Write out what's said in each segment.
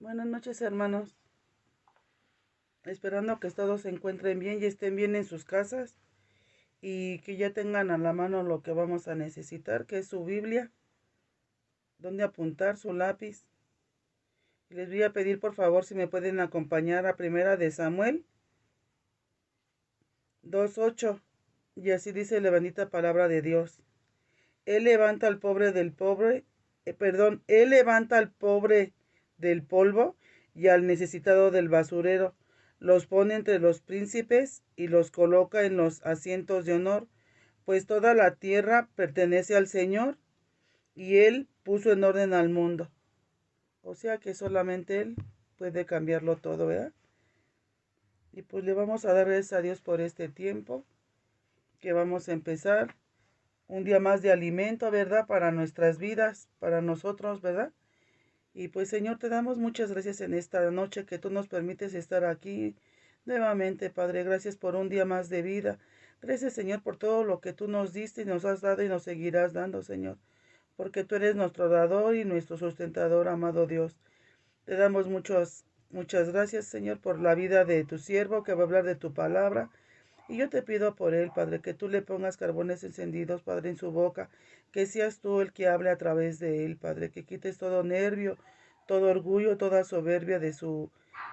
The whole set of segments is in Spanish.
Buenas noches, hermanos. Esperando que todos se encuentren bien y estén bien en sus casas y que ya tengan a la mano lo que vamos a necesitar, que es su Biblia, donde apuntar, su lápiz. Y les voy a pedir por favor si me pueden acompañar a Primera de Samuel 2:8. Y así dice la bendita palabra de Dios. Él levanta al pobre del pobre, Él levanta al pobre del polvo y al necesitado del basurero. Los pone entre los príncipes y los coloca en los asientos de honor, pues toda la tierra pertenece al Señor y Él puso en orden al mundo. O sea que solamente Él puede cambiarlo todo, ¿verdad? Y pues le vamos a dar gracias a Dios por este tiempo que vamos a empezar. Un día más de alimento, ¿verdad? Para nuestras vidas, para nosotros, ¿verdad? Y pues Señor, te damos muchas gracias en esta noche que tú nos permites estar aquí nuevamente, Padre. Gracias por un día más de vida. Gracias, Señor, por todo lo que tú nos diste y nos has dado y nos seguirás dando, Señor. Porque tú eres nuestro dador y nuestro sustentador, amado Dios. Te damos muchas gracias, Señor, por la vida de tu siervo que va a hablar de tu palabra. Y yo te pido por él, Padre, que tú le pongas carbones encendidos, Padre, en su boca, que seas tú el que hable a través de él, Padre, que quites todo nervio, todo orgullo, toda soberbia de su,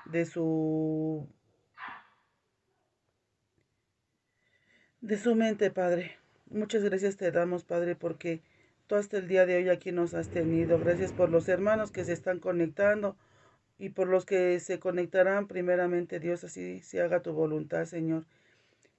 de su mente, Padre. Muchas gracias te damos, Padre, porque tú hasta el día de hoy aquí nos has tenido. Gracias por los hermanos que se están conectando y por los que se conectarán primeramente, Dios, así se haga tu voluntad, Señor.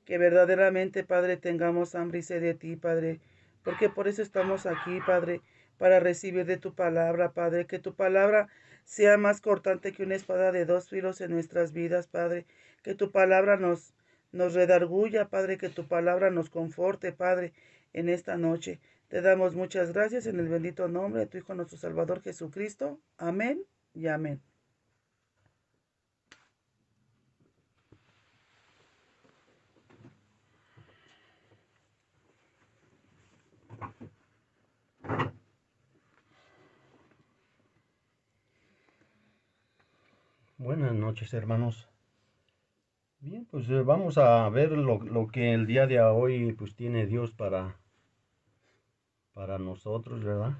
Que verdaderamente, Padre, tengamos hambre y sed de ti, Padre, porque por eso estamos aquí, Padre, para recibir de tu palabra, Padre, que tu palabra sea más cortante que una espada de dos filos en nuestras vidas, Padre, que tu palabra nos redarguya, Padre, que tu palabra nos conforte, Padre, en esta noche. Te damos muchas gracias en el bendito nombre de tu Hijo nuestro Salvador Jesucristo. Amén y amén. Buenas noches, hermanos. Bien, pues vamos a ver lo que el día de hoy pues tiene Dios para nosotros, ¿verdad?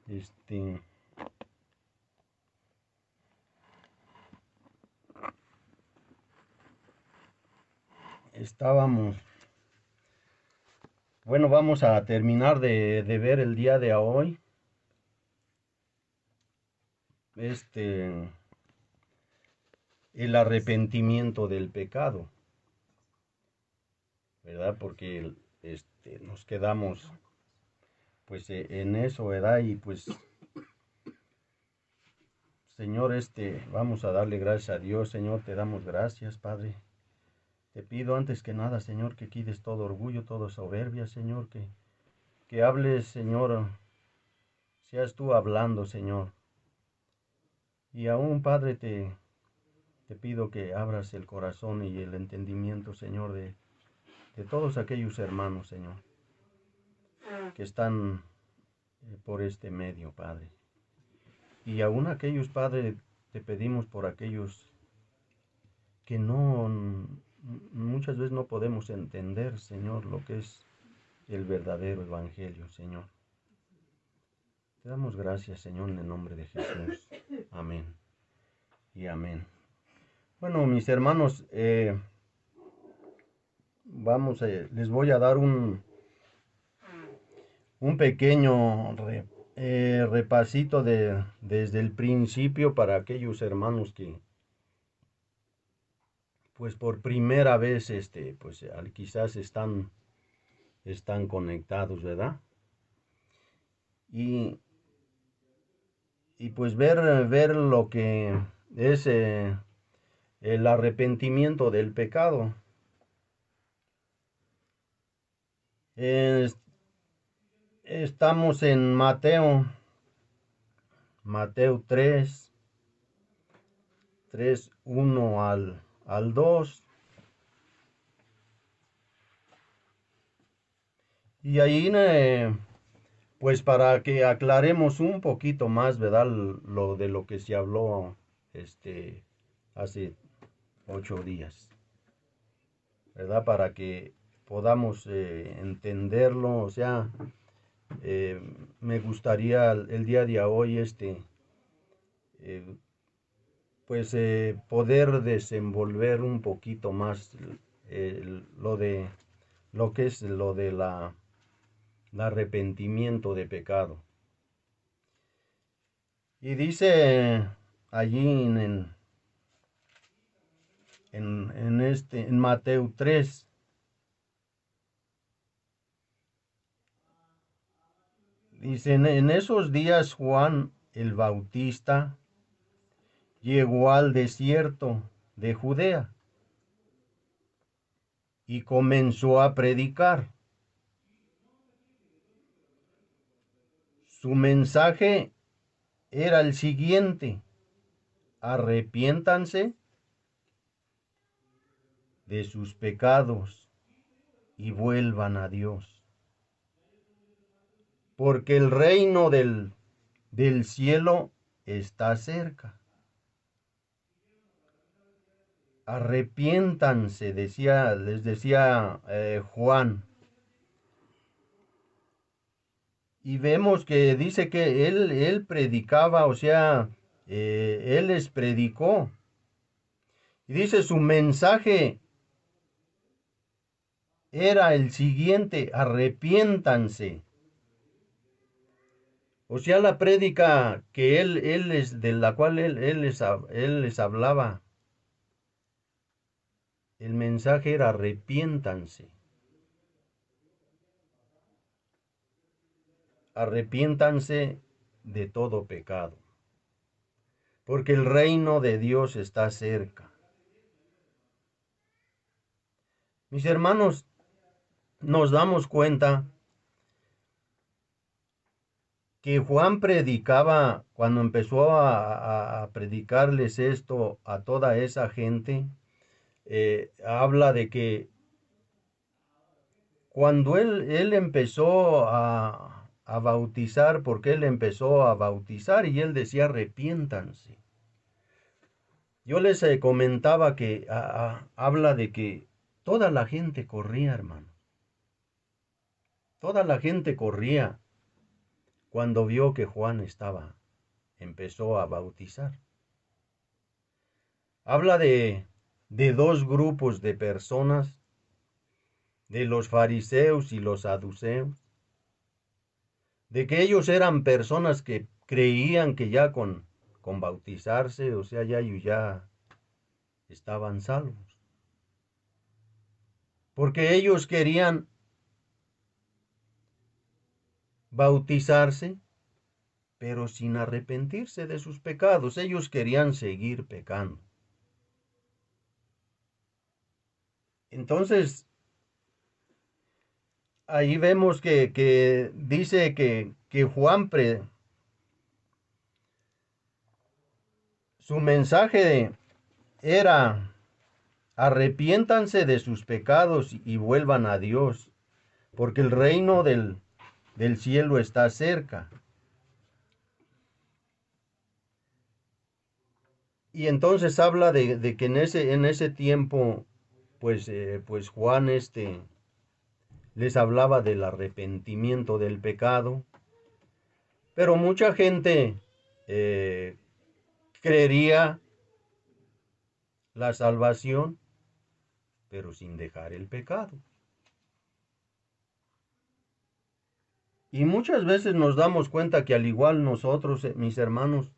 Este, estábamos, bueno, vamos a terminar de ver el día de hoy, este, el arrepentimiento del pecado, ¿verdad? Porque nos quedamos pues en eso, ¿verdad? Y pues Señor, vamos a darle gracias a Dios, Señor, te damos gracias, Padre. Te pido antes que nada, Señor, que quites todo orgullo, toda soberbia, Señor, que hables, Señor, seas tú hablando, Señor. Y aún, Padre, te pido que abras el corazón y el entendimiento, Señor, de todos aquellos hermanos, Señor, que están por este medio, Padre. Y aún aquellos, Padre, te pedimos por aquellos que muchas veces no podemos entender, Señor, lo que es el verdadero evangelio, Señor. Te damos gracias, Señor, en el nombre de Jesús. Amén y amén. Bueno, mis hermanos, les voy a dar un pequeño repasito desde el principio para aquellos hermanos que, pues por primera vez, pues quizás están conectados, ¿verdad? Y, y pues ver lo que es el arrepentimiento del pecado. Estamos en Mateo 1 al 2. Y ahí pues para que aclaremos un poquito más, ¿verdad? Lo de lo que se habló hace 8 días, ¿verdad? Para que podamos entenderlo, o sea, eh, me gustaría el día de hoy, eh, pues poder desenvolver un poquito más lo de lo que es lo de el arrepentimiento de pecado. Y dice allí en Mateo 3, dice, en esos días Juan el Bautista llegó al desierto de Judea y comenzó a predicar. Su mensaje era el siguiente: arrepiéntanse de sus pecados y vuelvan a Dios, porque el reino del cielo está cerca. Arrepiéntanse, les decía Juan. Y vemos que dice que él predicaba, o sea, él les predicó. Y dice su mensaje era el siguiente: arrepiéntanse. O sea, la prédica que de la cual él les hablaba, el mensaje era arrepiéntanse. Arrepiéntanse de todo pecado, porque el reino de Dios está cerca. Mis hermanos, nos damos cuenta que Juan predicaba, cuando empezó a predicarles esto a toda esa gente, habla de que cuando él empezó a bautizar, porque él empezó a bautizar y él decía arrepiéntanse. Yo les comentaba que habla de que toda la gente corría, hermano. Toda la gente corría cuando vio que Juan empezó a bautizar. Habla de dos grupos de personas, de los fariseos y los saduceos, de que ellos eran personas que creían que ya con bautizarse, o sea, ya estaban salvos. Porque ellos querían bautizarse, pero sin arrepentirse de sus pecados. Ellos querían seguir pecando. Entonces, ahí vemos que dice que Juan, su mensaje era: arrepiéntanse de sus pecados y vuelvan a Dios, porque el reino del cielo está cerca. Y entonces habla de que en ese tiempo, pues Juan les hablaba del arrepentimiento del pecado, pero mucha gente eh, creería la salvación, pero sin dejar el pecado. Y muchas veces nos damos cuenta que al igual nosotros, mis hermanos,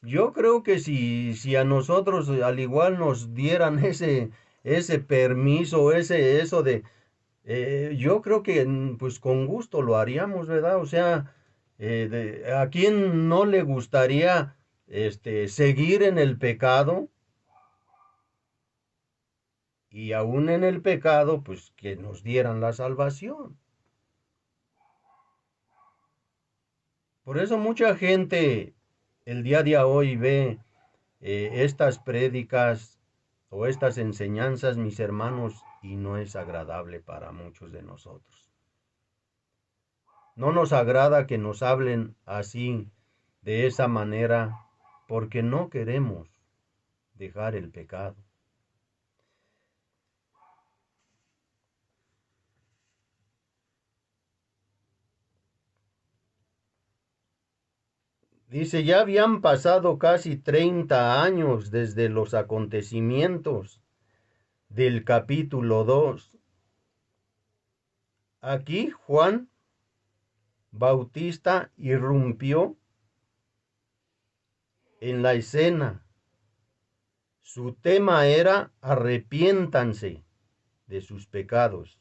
yo creo que si a nosotros al igual nos dieran ese permiso, eso de, yo creo que pues con gusto lo haríamos, ¿verdad? O sea, ¿a quién no le gustaría seguir en el pecado? Y aún en el pecado, pues que nos dieran la salvación. Por eso mucha gente el día de hoy ve estas prédicas o estas enseñanzas, mis hermanos, y no es agradable para muchos de nosotros. No nos agrada que nos hablen así, de esa manera, porque no queremos dejar el pecado. Dice, ya habían pasado casi 30 años desde los acontecimientos del capítulo 2. Aquí Juan Bautista irrumpió en la escena. Su tema era arrepiéntanse de sus pecados.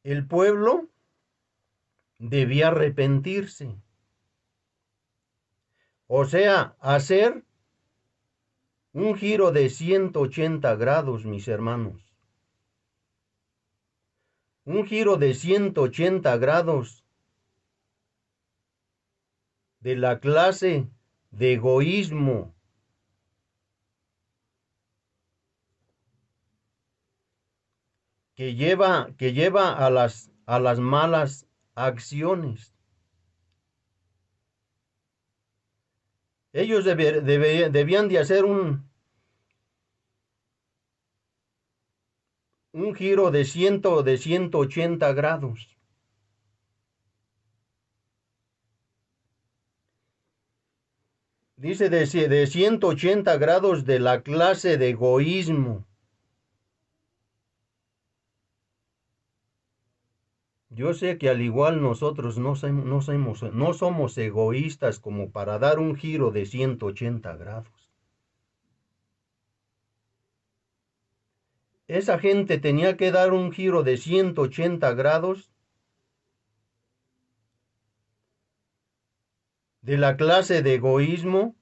El pueblo debía arrepentirse, o sea, hacer un giro de 180 grados, mis hermanos. Un giro de 180 grados de la clase de egoísmo que lleva a las malas acciones. Ellos debían de hacer un giro de 180 grados. Dice de 180 grados de la clase de egoísmo. Yo sé que al igual nosotros no somos egoístas como para dar un giro de 180 grados. Esa gente tenía que dar un giro de 180 grados de la clase de egoísmo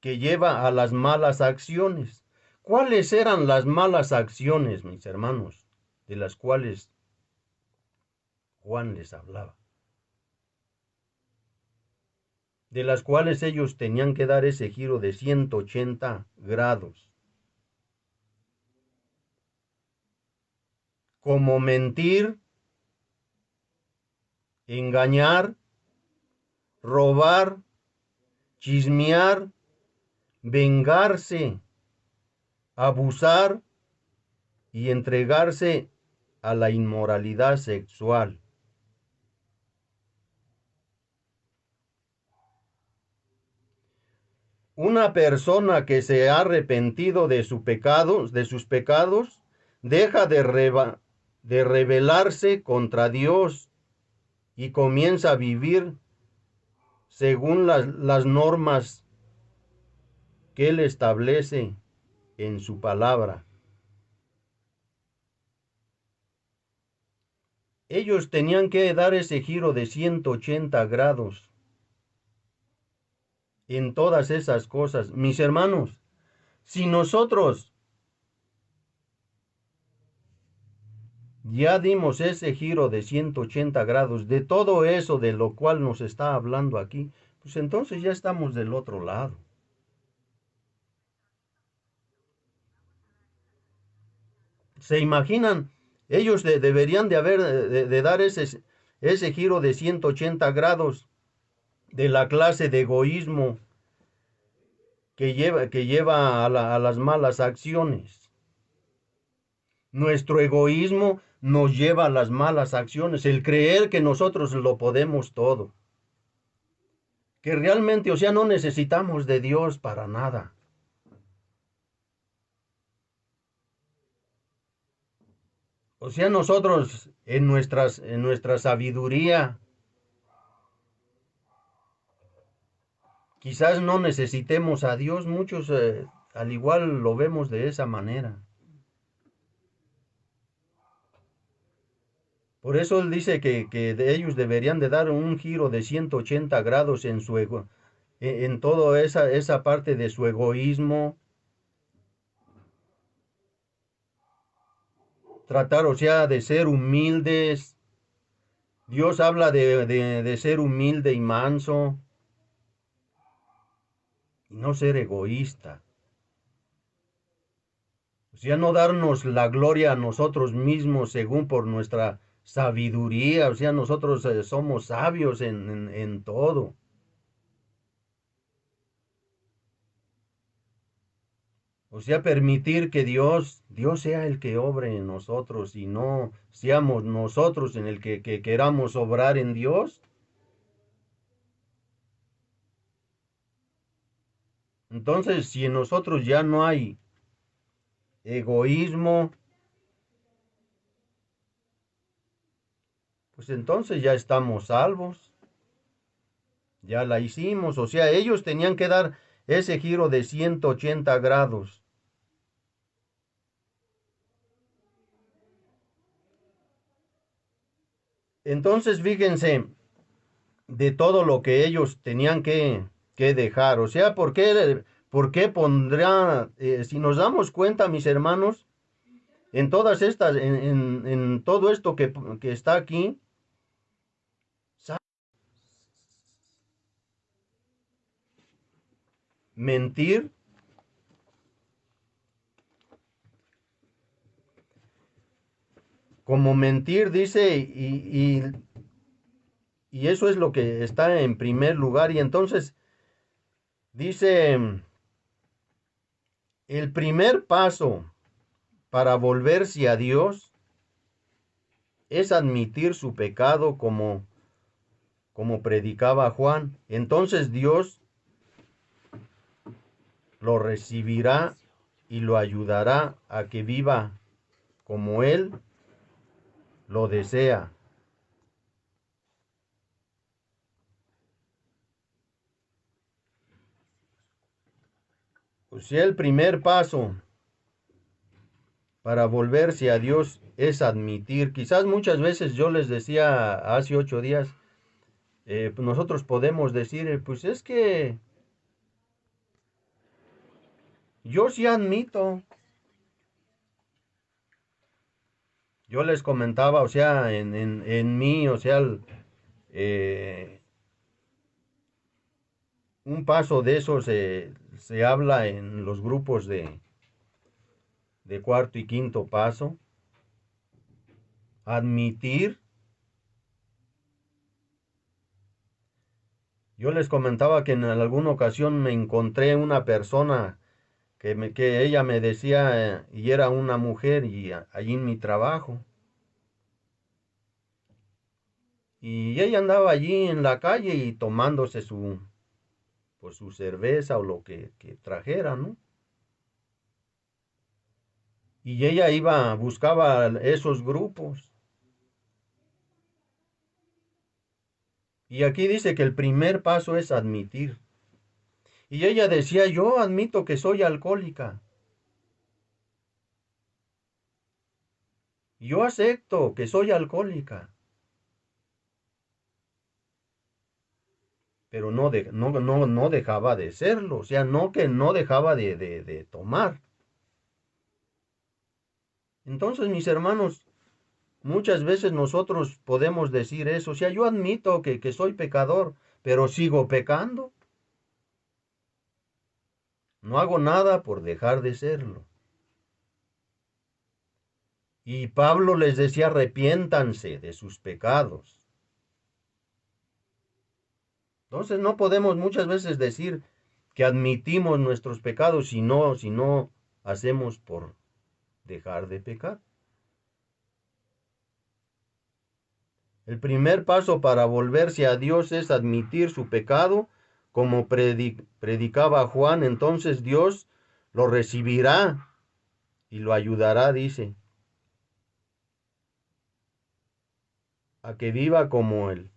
que lleva a las malas acciones. ¿Cuáles eran las malas acciones, mis hermanos, de las cuales Juan les hablaba? De las cuales ellos tenían que dar ese giro de 180 grados. Como mentir, engañar, robar, chismear, vengarse, abusar y entregarse a la inmoralidad sexual. Una persona que se ha arrepentido de sus pecados, deja de rebelarse contra Dios y comienza a vivir según las normas que Él establece en su palabra. Ellos tenían que dar ese giro de 180 grados en todas esas cosas. Mis hermanos, si nosotros ya dimos ese giro de 180 grados de todo eso de lo cual nos está hablando aquí, pues entonces ya estamos del otro lado. ¿Se imaginan? Ellos deberían de dar ese giro de 180 grados de la clase de egoísmo que lleva a las malas acciones. Nuestro egoísmo nos lleva a las malas acciones, el creer que nosotros lo podemos todo. Que realmente, o sea, no necesitamos de Dios para nada. O sea, nosotros en nuestra sabiduría, quizás no necesitemos a Dios, muchos al igual lo vemos de esa manera. Por eso él dice que ellos deberían de dar un giro de 180 grados en su ego, en toda esa parte de su egoísmo, tratar, o sea, de ser humildes. Dios habla de ser humilde y manso y no ser egoísta. O sea, no darnos la gloria a nosotros mismos según por nuestra sabiduría, o sea, nosotros somos sabios en todo. O sea, permitir que Dios sea el que obre en nosotros y no seamos nosotros en el que queramos obrar en Dios. Entonces, si en nosotros ya no hay egoísmo, pues entonces ya estamos salvos, ya la hicimos. O sea, ellos tenían que dar ese giro de 180 grados. Entonces, fíjense de todo lo que ellos tenían que dejar. O sea, por qué pondrá, si nos damos cuenta, mis hermanos, en todas estas, en todo esto que está aquí, mentir, como mentir, dice, y eso es lo que está en primer lugar. Y entonces dice, el primer paso para volverse a Dios es admitir su pecado como predicaba Juan. Entonces Dios lo recibirá y lo ayudará a que viva como Él lo desea. O sea, el primer paso para volverse a Dios es admitir. Quizás muchas veces yo les decía hace 8 días, pues nosotros podemos decir, pues es que yo sí admito. Yo les comentaba, o sea, en mí, o sea, eh, un paso de eso se habla en los grupos de cuarto y quinto paso. Admitir. Yo les comentaba que en alguna ocasión me encontré una persona que ella me decía, y era una mujer, y allí en mi trabajo. Y ella andaba allí en la calle y tomándose pues su cerveza o lo que trajera, ¿no? Y ella buscaba esos grupos. Y aquí dice que el primer paso es admitir. Y ella decía, yo admito que soy alcohólica. Yo acepto que soy alcohólica. Pero no dejaba de serlo. O sea, no que no dejaba de tomar. Entonces, mis hermanos, muchas veces nosotros podemos decir eso. O sea, yo admito que soy pecador, pero sigo pecando. No hago nada por dejar de serlo. Y Pablo les decía, arrepiéntanse de sus pecados. Entonces no podemos muchas veces decir que admitimos nuestros pecados si no hacemos por dejar de pecar. El primer paso para volverse a Dios es admitir su pecado, como predicaba Juan. Entonces Dios lo recibirá y lo ayudará, dice, a que viva como Él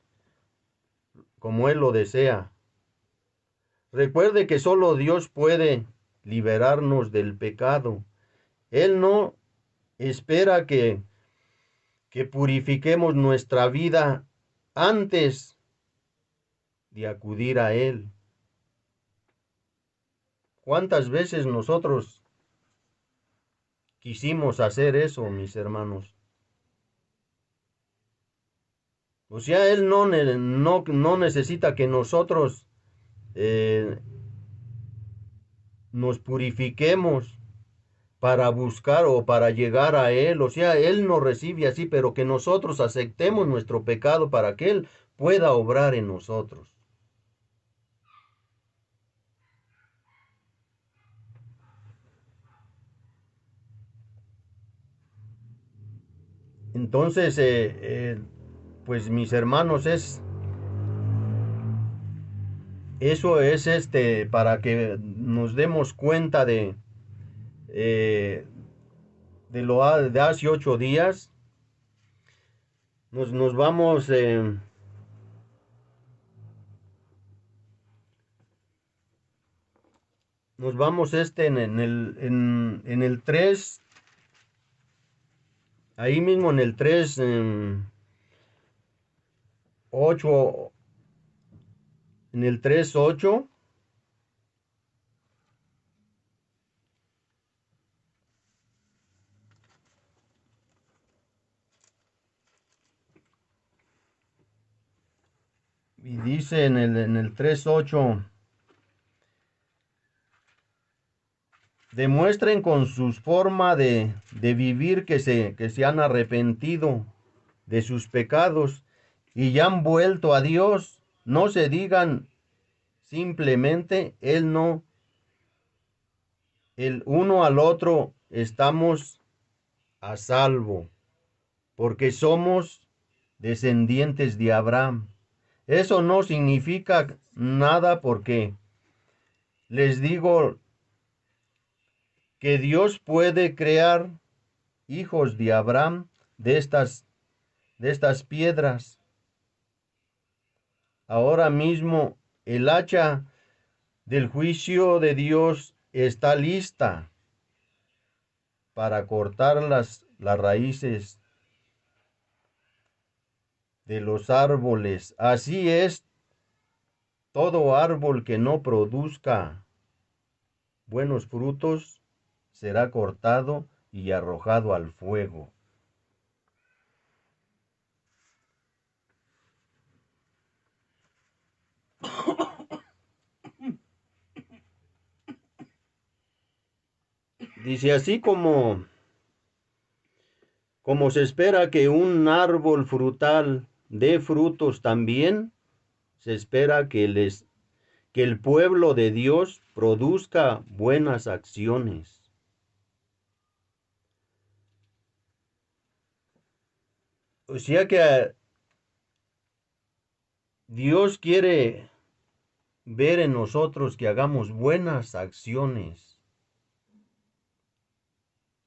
lo desea. Recuerde que solo Dios puede liberarnos del pecado. Él no espera que purifiquemos nuestra vida antes de acudir a Él. ¿Cuántas veces nosotros quisimos hacer eso, mis hermanos? O sea, Él no necesita que nosotros nos purifiquemos para buscar o para llegar a Él. O sea, Él nos recibe así, pero que nosotros aceptemos nuestro pecado para que Él pueda obrar en nosotros. Entonces, pues mis hermanos, eso es para que nos demos cuenta eh, de hace 8 días. Nos vamos, en el 3, ahí mismo en el 3, 8, en el 3:8. Y dice en el 3:8, demuestren con sus formas de vivir que se han arrepentido de sus pecados y ya han vuelto a Dios. No se digan simplemente, el uno al otro estamos a salvo, porque somos descendientes de Abraham. Eso no significa nada, porque les digo que Dios puede crear hijos de Abraham de estas piedras. Ahora mismo el hacha del juicio de Dios está lista para cortar las raíces de los árboles. Así es, todo árbol que no produzca buenos frutos será cortado y arrojado al fuego. Dice, así como se espera que un árbol frutal dé frutos, también se espera que el pueblo de Dios produzca buenas acciones. O sea que Dios quiere ver en nosotros que hagamos buenas acciones,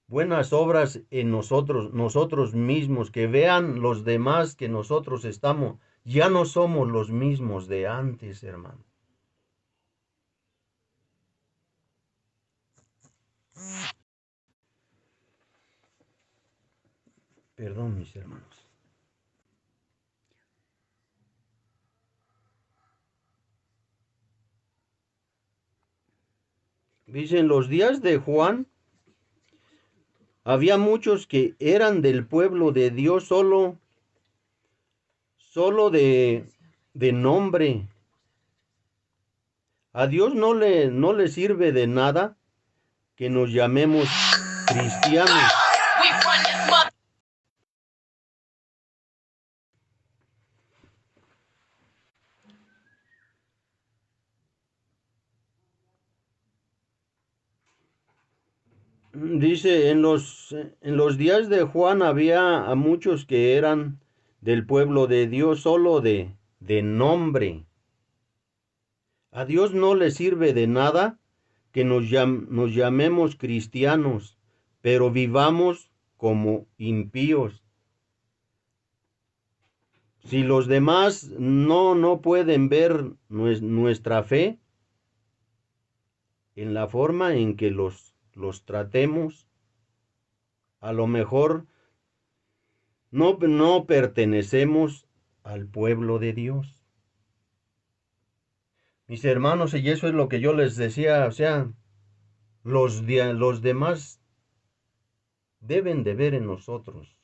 buenas obras en nosotros mismos, que vean los demás que nosotros ya no somos los mismos de antes, hermano. Perdón, mis hermanos. Dice, en los días de Juan, había muchos que eran del pueblo de Dios solo de nombre. A Dios no le sirve de nada que nos llamemos cristianos. Dice, en los días de Juan había a muchos que eran del pueblo de Dios solo de nombre. A Dios no le sirve de nada que nos llamemos cristianos, pero vivamos como impíos. Si los demás no pueden ver nuestra fe en la forma en que los tratemos, a lo mejor no pertenecemos al pueblo de Dios. Mis hermanos, y eso es lo que yo les decía, o sea, los demás deben de ver en nosotros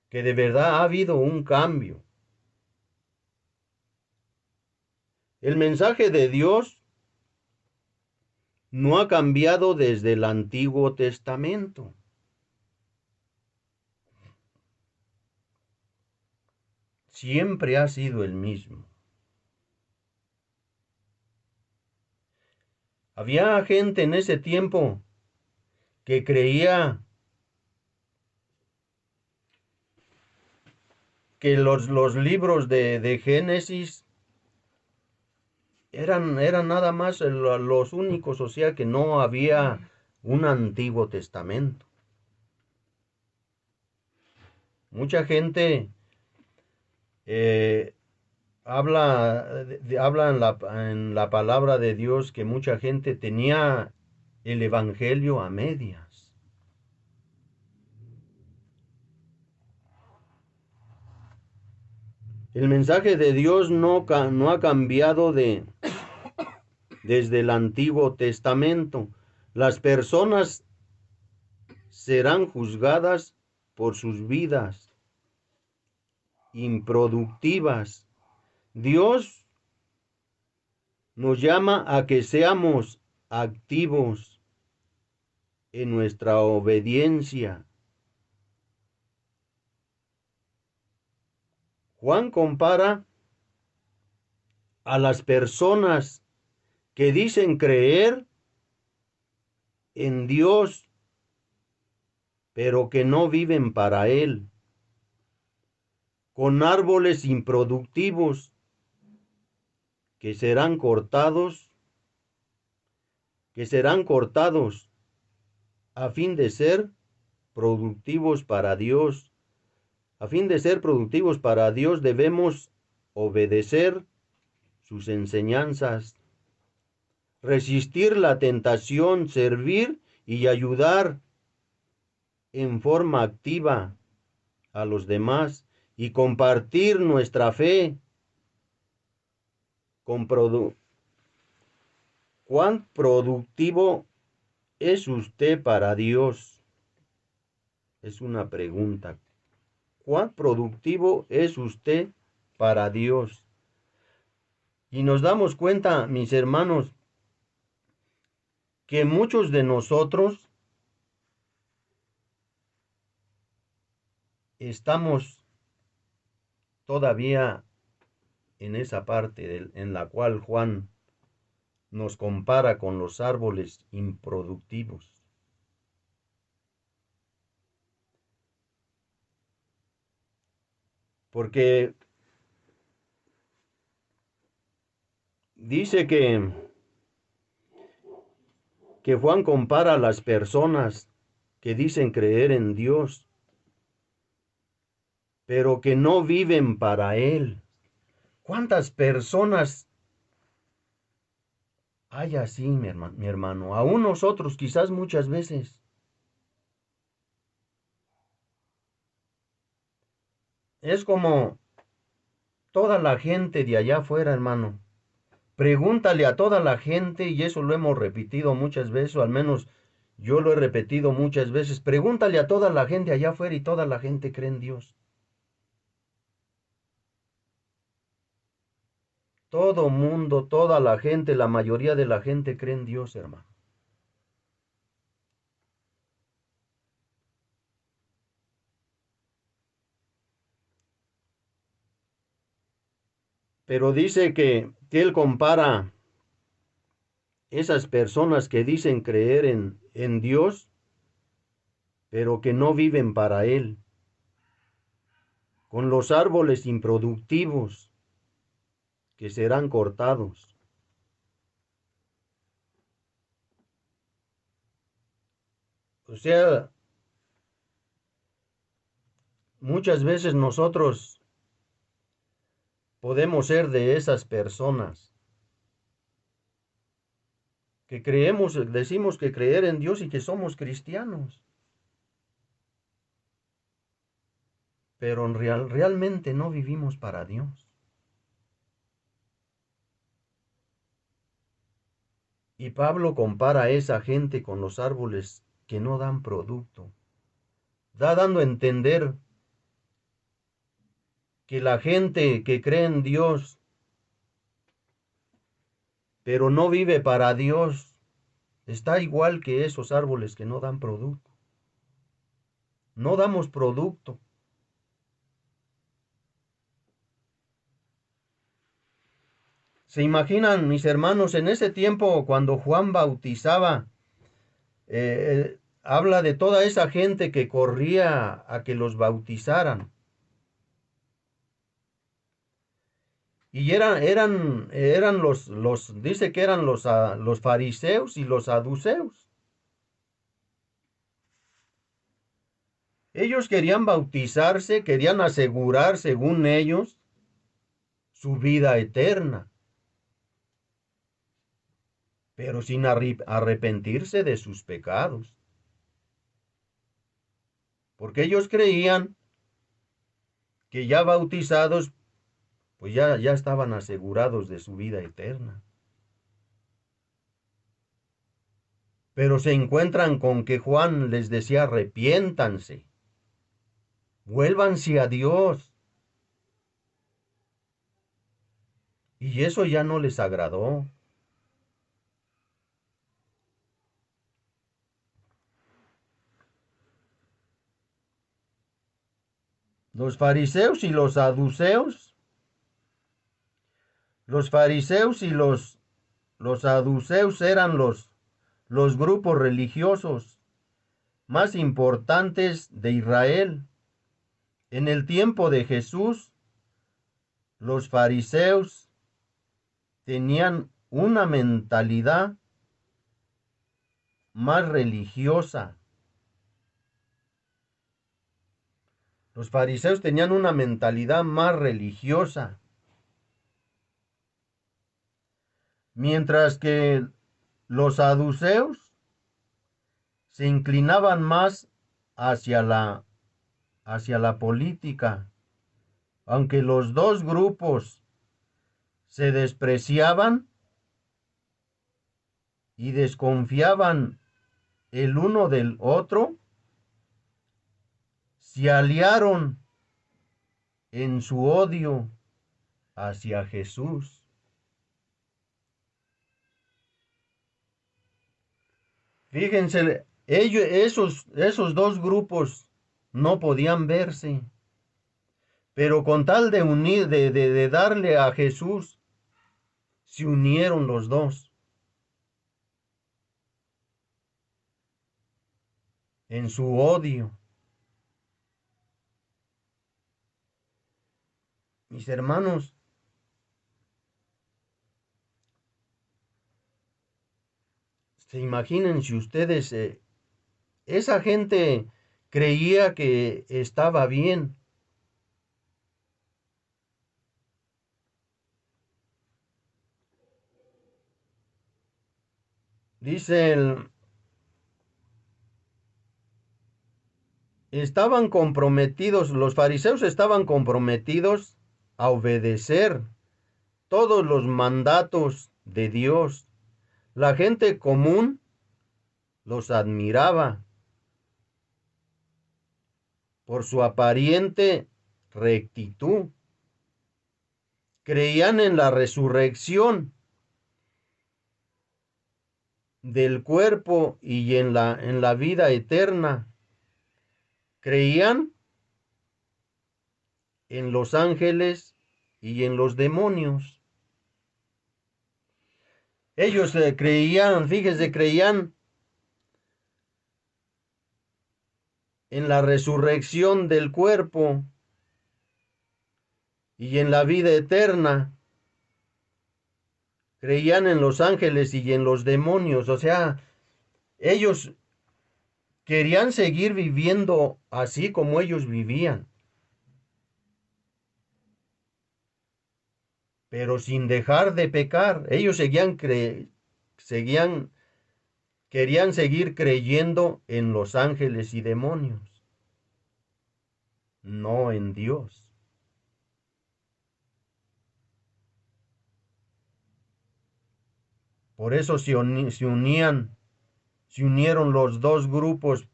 que de verdad ha habido un cambio. El mensaje de Dios no ha cambiado desde el Antiguo Testamento. Siempre ha sido el mismo. Había gente en ese tiempo que creía que los libros de Génesis eran nada más los únicos, o sea que no había un Antiguo Testamento. Mucha gente habla en la palabra de Dios que mucha gente tenía el Evangelio a medias. El mensaje de Dios no ha cambiado desde el Antiguo Testamento. Las personas serán juzgadas por sus vidas improductivas. Dios nos llama a que seamos activos en nuestra obediencia. Juan compara a las personas que dicen creer en Dios, pero que no viven para Él, con árboles improductivos que serán cortados a fin de ser productivos para Dios. A fin de ser productivos para Dios debemos obedecer sus enseñanzas, resistir la tentación, servir y ayudar en forma activa a los demás y compartir nuestra fe con ¿Cuán productivo es usted para Dios? Es una pregunta. ¿Cuán productivo es usted para Dios? Y nos damos cuenta, mis hermanos, que muchos de nosotros estamos todavía en esa parte en la cual Juan nos compara con los árboles improductivos. Porque dice que Juan compara a las personas que dicen creer en Dios, pero que no viven para Él. ¿Cuántas personas hay así, mi hermano? Aún nosotros quizás muchas veces. Es como toda la gente de allá afuera, hermano. Pregúntale a toda la gente, y eso lo hemos repetido muchas veces, o al menos yo lo he repetido muchas veces. Pregúntale a toda la gente allá afuera y toda la gente cree en Dios. Todo mundo, toda la gente, la mayoría de la gente cree en Dios, hermano. Pero dice que él compara esas personas que dicen creer en Dios, pero que no viven para Él, con los árboles improductivos que serán cortados. O sea, muchas veces nosotros podemos ser de esas personas que decimos que creer en Dios y que somos cristianos, pero realmente no vivimos para Dios. Y Pablo compara a esa gente con los árboles que no dan producto. Dando a entender que la gente que cree en Dios, pero no vive para Dios, está igual que esos árboles que no dan producto. No damos producto. ¿Se imaginan, mis hermanos, en ese tiempo cuando Juan bautizaba, habla de toda esa gente que corría a que los bautizaran? Y eran dice que eran los fariseos y los saduceos. Ellos querían bautizarse, querían asegurar, según ellos, su vida eterna, pero sin arrepentirse de sus pecados. Porque ellos creían que ya bautizados, pues ya estaban asegurados de su vida eterna. Pero se encuentran con que Juan les decía: arrepiéntanse, vuélvanse a Dios. Y eso ya no les agradó. Los fariseos y los saduceos, los fariseos y los saduceos eran los grupos religiosos más importantes de Israel. En el tiempo de Jesús, los fariseos tenían una mentalidad más religiosa. Los fariseos tenían una mentalidad más religiosa, mientras que los saduceos se inclinaban más hacia la política. Aunque los dos grupos se despreciaban y desconfiaban el uno del otro, se aliaron en su odio hacia Jesús. Fíjense, esos dos grupos no podían verse, pero con tal de unir, de darle a Jesús, se unieron los dos en su odio. Mis hermanos, se imaginen si ustedes, esa gente creía que estaba bien. Dice estaban comprometidos, los fariseos estaban comprometidos a obedecer todos los mandatos de Dios. La gente común los admiraba por su aparente rectitud. Creían en la resurrección del cuerpo y en la vida eterna. Creían en los ángeles y en los demonios. Ellos creían, fíjese, creían en la resurrección del cuerpo y en la vida eterna. Creían en los ángeles y en los demonios. O sea, ellos querían seguir viviendo así como ellos vivían, pero sin dejar de pecar. Ellos querían seguir creyendo en los ángeles y demonios, no en Dios. Por eso se unieron los dos grupos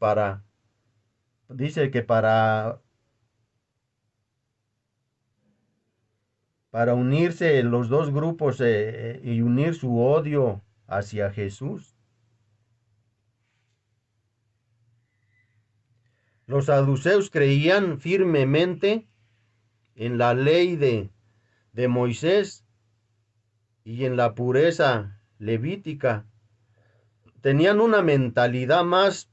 dice que para unirse los dos grupos y unir su odio hacia Jesús. Los saduceos creían firmemente en la ley de Moisés y en la pureza levítica. Tenían una mentalidad más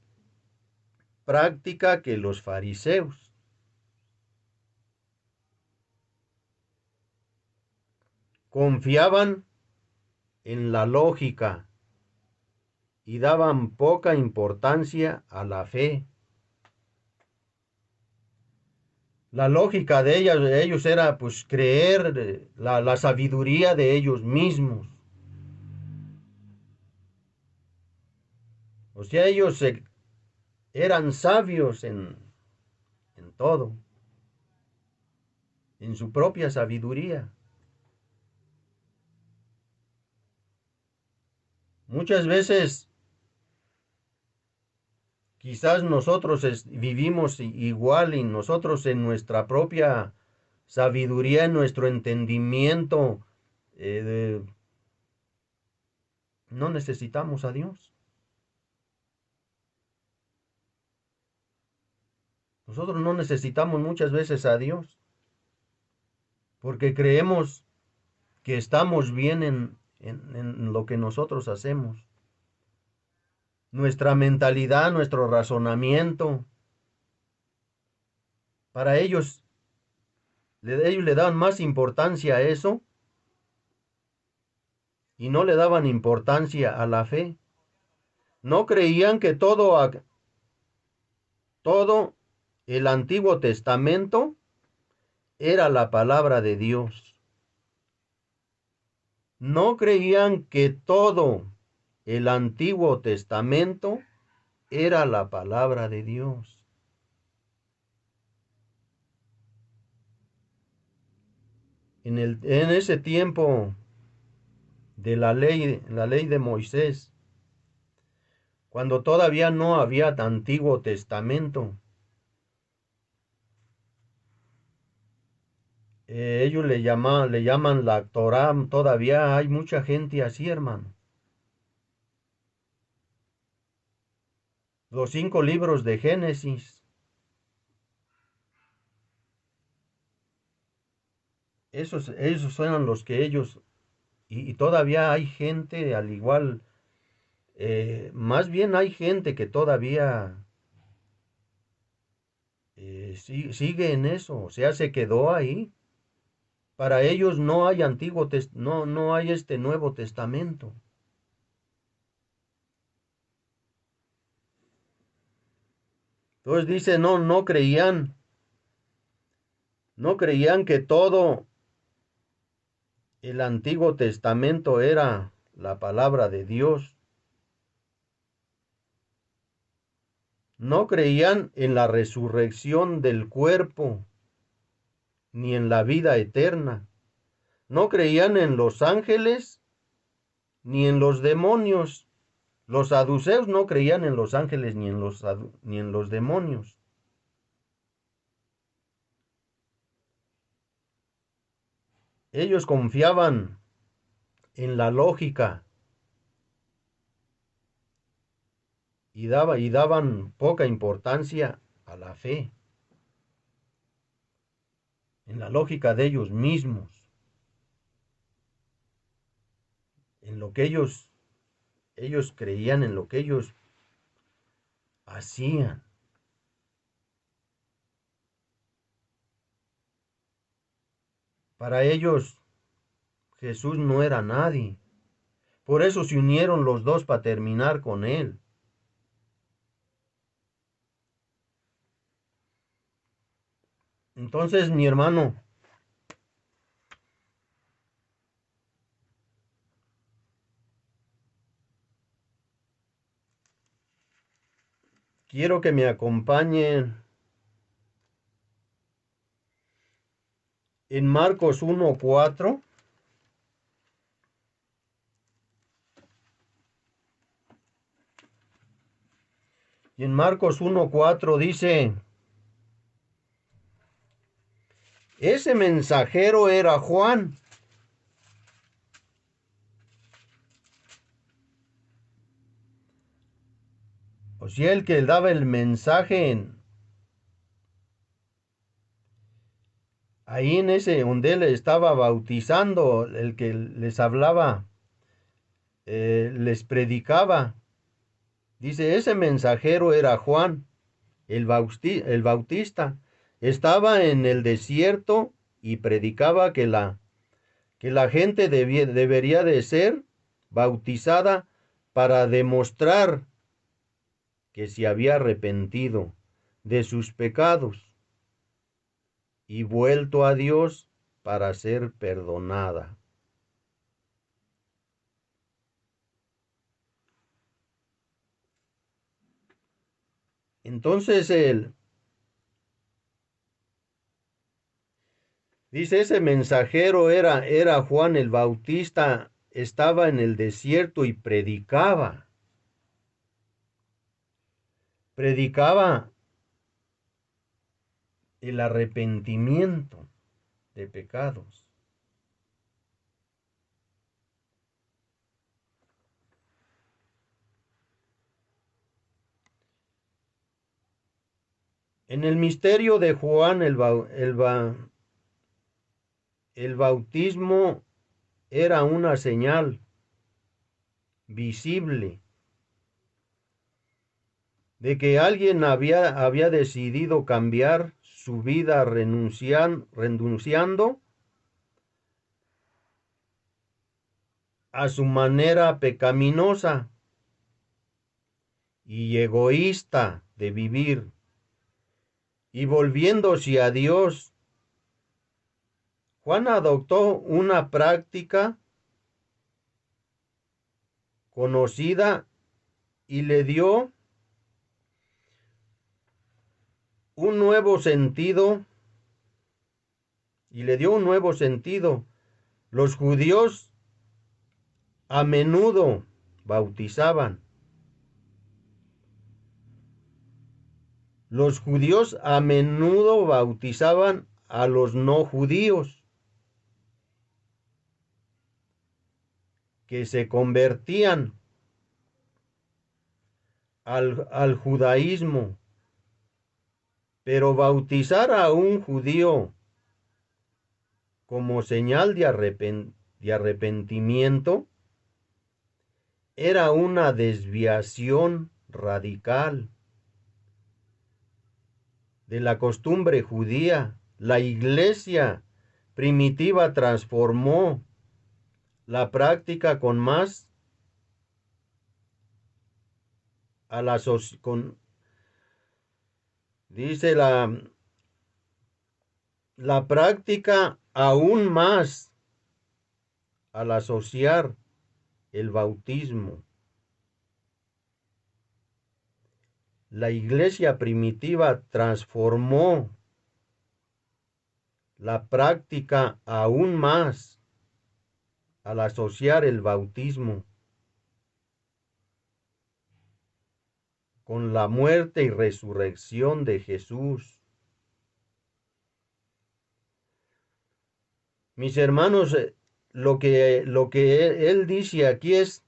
práctica que los fariseos. Confiaban en la lógica y daban poca importancia a la fe. La lógica de ellos era pues creer la sabiduría de ellos mismos. O sea, ellos eran sabios en todo, en su propia sabiduría. Muchas veces quizás nosotros vivimos igual y nosotros en nuestra propia sabiduría, en nuestro entendimiento, no necesitamos a Dios. Nosotros no necesitamos muchas veces a Dios porque creemos que estamos bien en lo que nosotros hacemos. Nuestra mentalidad, nuestro razonamiento, para ellos le daban más importancia a eso y no le daban importancia a la fe. No creían que todo el Antiguo Testamento era la palabra de Dios. No creían que todo el Antiguo Testamento era la palabra de Dios. En ese tiempo de la ley de Moisés, cuando todavía no había Antiguo Testamento, ellos le llaman la Torá. Todavía hay mucha gente así, hermano. Los 5 libros de Génesis, esos eran los que ellos, y todavía hay gente al igual, más bien hay gente que todavía sigue en eso, o sea, se quedó ahí. Para ellos no hay no hay este Nuevo Testamento. Entonces dice, no creían que todo el Antiguo Testamento era la palabra de Dios. No creían en la resurrección del cuerpo, ni en la vida eterna. No creían en los ángeles, ni en los demonios. Los saduceos no creían en los ángeles ni en los demonios. Ellos confiaban en la lógica y daban poca importancia a la fe, en la lógica de ellos mismos, en lo que ellos creían, en lo que ellos hacían. Para ellos Jesús no era nadie. Por eso se unieron los dos para terminar con él. Entonces, mi hermano, quiero que me acompañen en Marcos 1:4. Y en Marcos 1:4 dice, ese mensajero era Juan. O sea, el que daba el mensaje ahí en ese donde él estaba bautizando, el que les hablaba, les predicaba, dice, ese mensajero era Juan, el Bautista. Estaba en el desierto y predicaba que la gente debería de ser bautizada para demostrar que se había arrepentido de sus pecados y vuelto a Dios para ser perdonada. Entonces él dice, ese mensajero era Juan el Bautista, estaba en el desierto y predicaba el arrepentimiento de pecados. En el misterio de Juan el bautismo era una señal visible de que alguien había decidido cambiar su vida renunciando a su manera pecaminosa y egoísta de vivir y volviéndose a Dios. Juan adoptó una práctica conocida y le dio un nuevo sentido. Los judíos a menudo bautizaban. Los judíos a menudo bautizaban a los no judíos que se convertían al judaísmo. Pero bautizar a un judío como señal de arrepentimiento era una desviación radical de la costumbre judía. La iglesia primitiva transformó la práctica con más a la dice la práctica aún más al asociar el bautismo. La iglesia primitiva transformó la práctica aún más al asociar el bautismo con la muerte y resurrección de Jesús. Mis hermanos, lo que él dice aquí es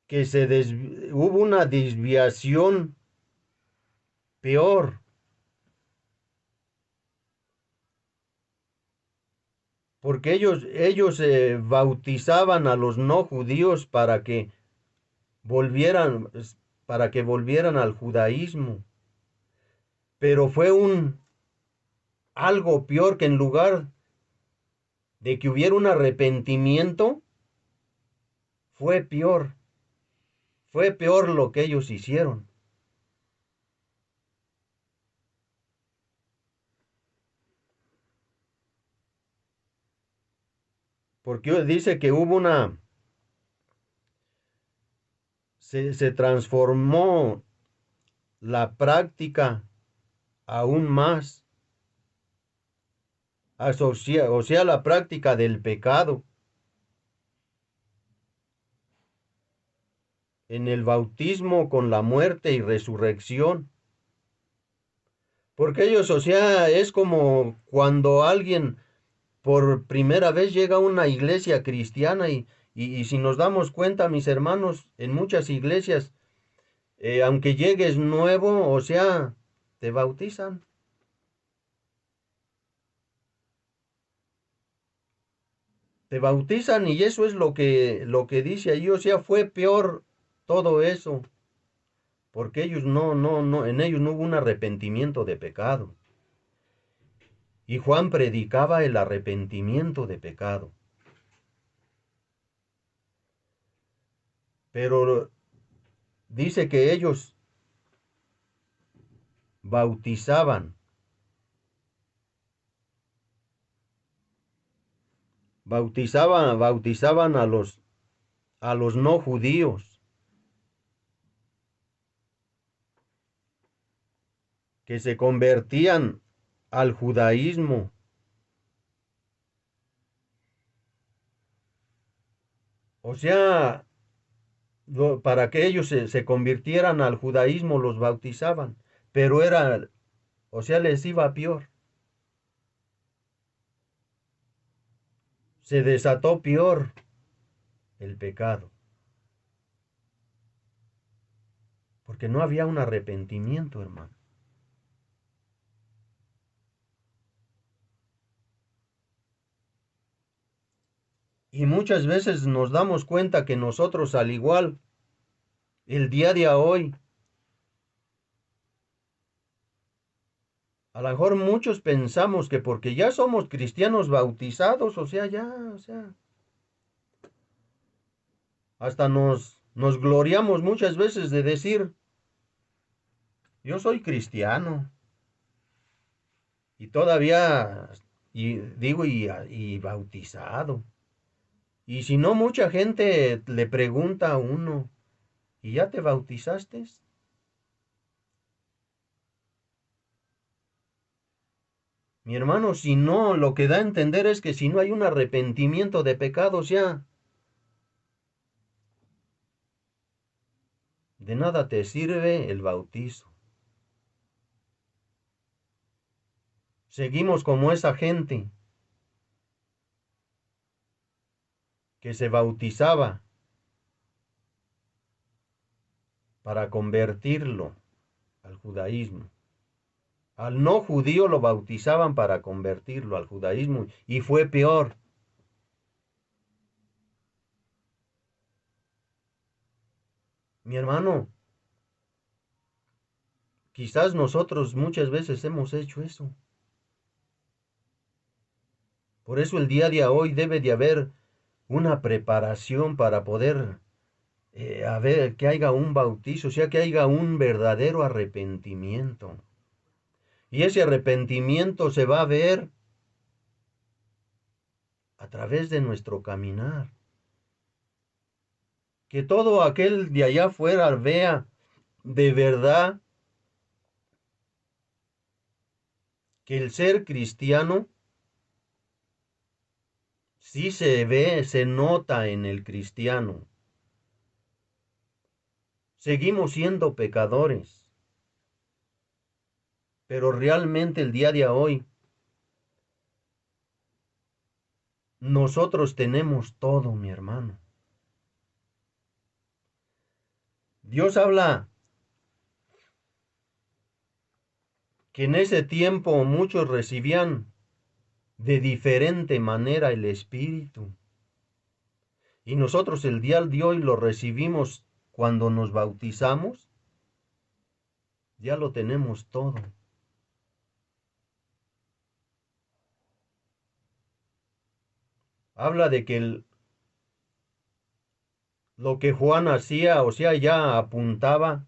que hubo una desviación peor. Porque ellos bautizaban a los no judíos para que volvieran al judaísmo. Pero fue algo peor, que en lugar de que hubiera un arrepentimiento, fue peor. Fue peor lo que ellos hicieron. Porque dice que hubo se transformó la práctica aún más, o sea, la práctica del pecado en el bautismo con la muerte y resurrección. Porque ellos, o sea, es como cuando alguien por primera vez llega a una iglesia cristiana y si nos damos cuenta, mis hermanos, en muchas iglesias, aunque llegues nuevo, o sea, te bautizan. Te bautizan y eso es lo que dice ahí, o sea, fue peor todo eso, porque ellos no, en ellos no hubo un arrepentimiento de pecado. Y Juan predicaba el arrepentimiento de pecado. Pero dice que ellos bautizaban, bautizaban a los no judíos, que se convertían al judaísmo. O sea, para que ellos se convirtieran al judaísmo los bautizaban, pero o sea, les iba peor. Se desató peor el pecado, porque no había un arrepentimiento, hermano. Y muchas veces nos damos cuenta que nosotros, al igual, el día de hoy, a lo mejor muchos pensamos que porque ya somos cristianos bautizados, o sea, hasta nos gloriamos muchas veces de decir, yo soy cristiano, y todavía, y digo, y bautizado. Y si no, mucha gente le pregunta a uno, ¿y ya te bautizaste? Mi hermano, si no, lo que da a entender es que si no hay un arrepentimiento de pecados ya, de nada te sirve el bautizo. Seguimos como esa gente que se bautizaba para convertirlo al judaísmo. Al no judío lo bautizaban para convertirlo al judaísmo y fue peor. Mi hermano, quizás nosotros muchas veces hemos hecho eso. Por eso el día de hoy debe de haber una preparación para poder haber que haya un bautizo, o sea, que haya un verdadero arrepentimiento. Y ese arrepentimiento se va a ver a través de nuestro caminar. Que todo aquel de allá afuera vea de verdad que el ser cristiano sí se ve, se nota en el cristiano. Seguimos siendo pecadores, pero realmente el día de hoy nosotros tenemos todo, mi hermano. Dios habla que en ese tiempo muchos recibían de diferente manera el Espíritu. Y nosotros el día de hoy lo recibimos cuando nos bautizamos. Ya lo tenemos todo. Habla de que lo que Juan hacía, o sea, ya apuntaba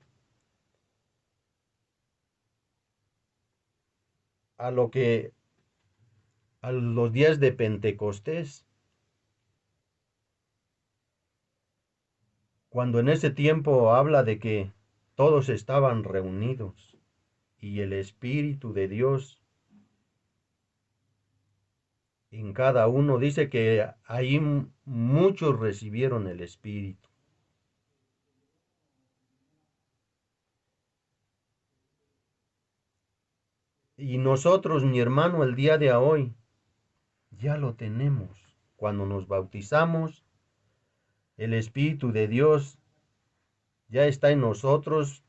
a a los días de Pentecostés, cuando en ese tiempo habla de que todos estaban reunidos y el Espíritu de Dios en cada uno, dice que ahí muchos recibieron el Espíritu. Y nosotros, mi hermano, el día de hoy, ya lo tenemos. Cuando nos bautizamos, el Espíritu de Dios ya está en nosotros,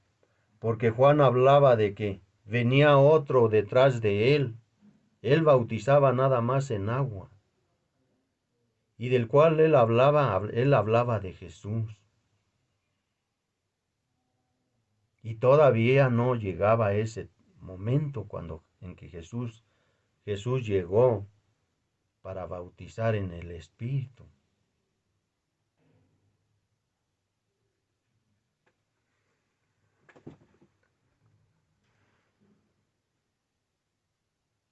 porque Juan hablaba de que venía otro detrás de él. Él bautizaba nada más en agua, y del cual él hablaba de Jesús. Y todavía no llegaba ese momento en que Jesús llegó para bautizar en el Espíritu.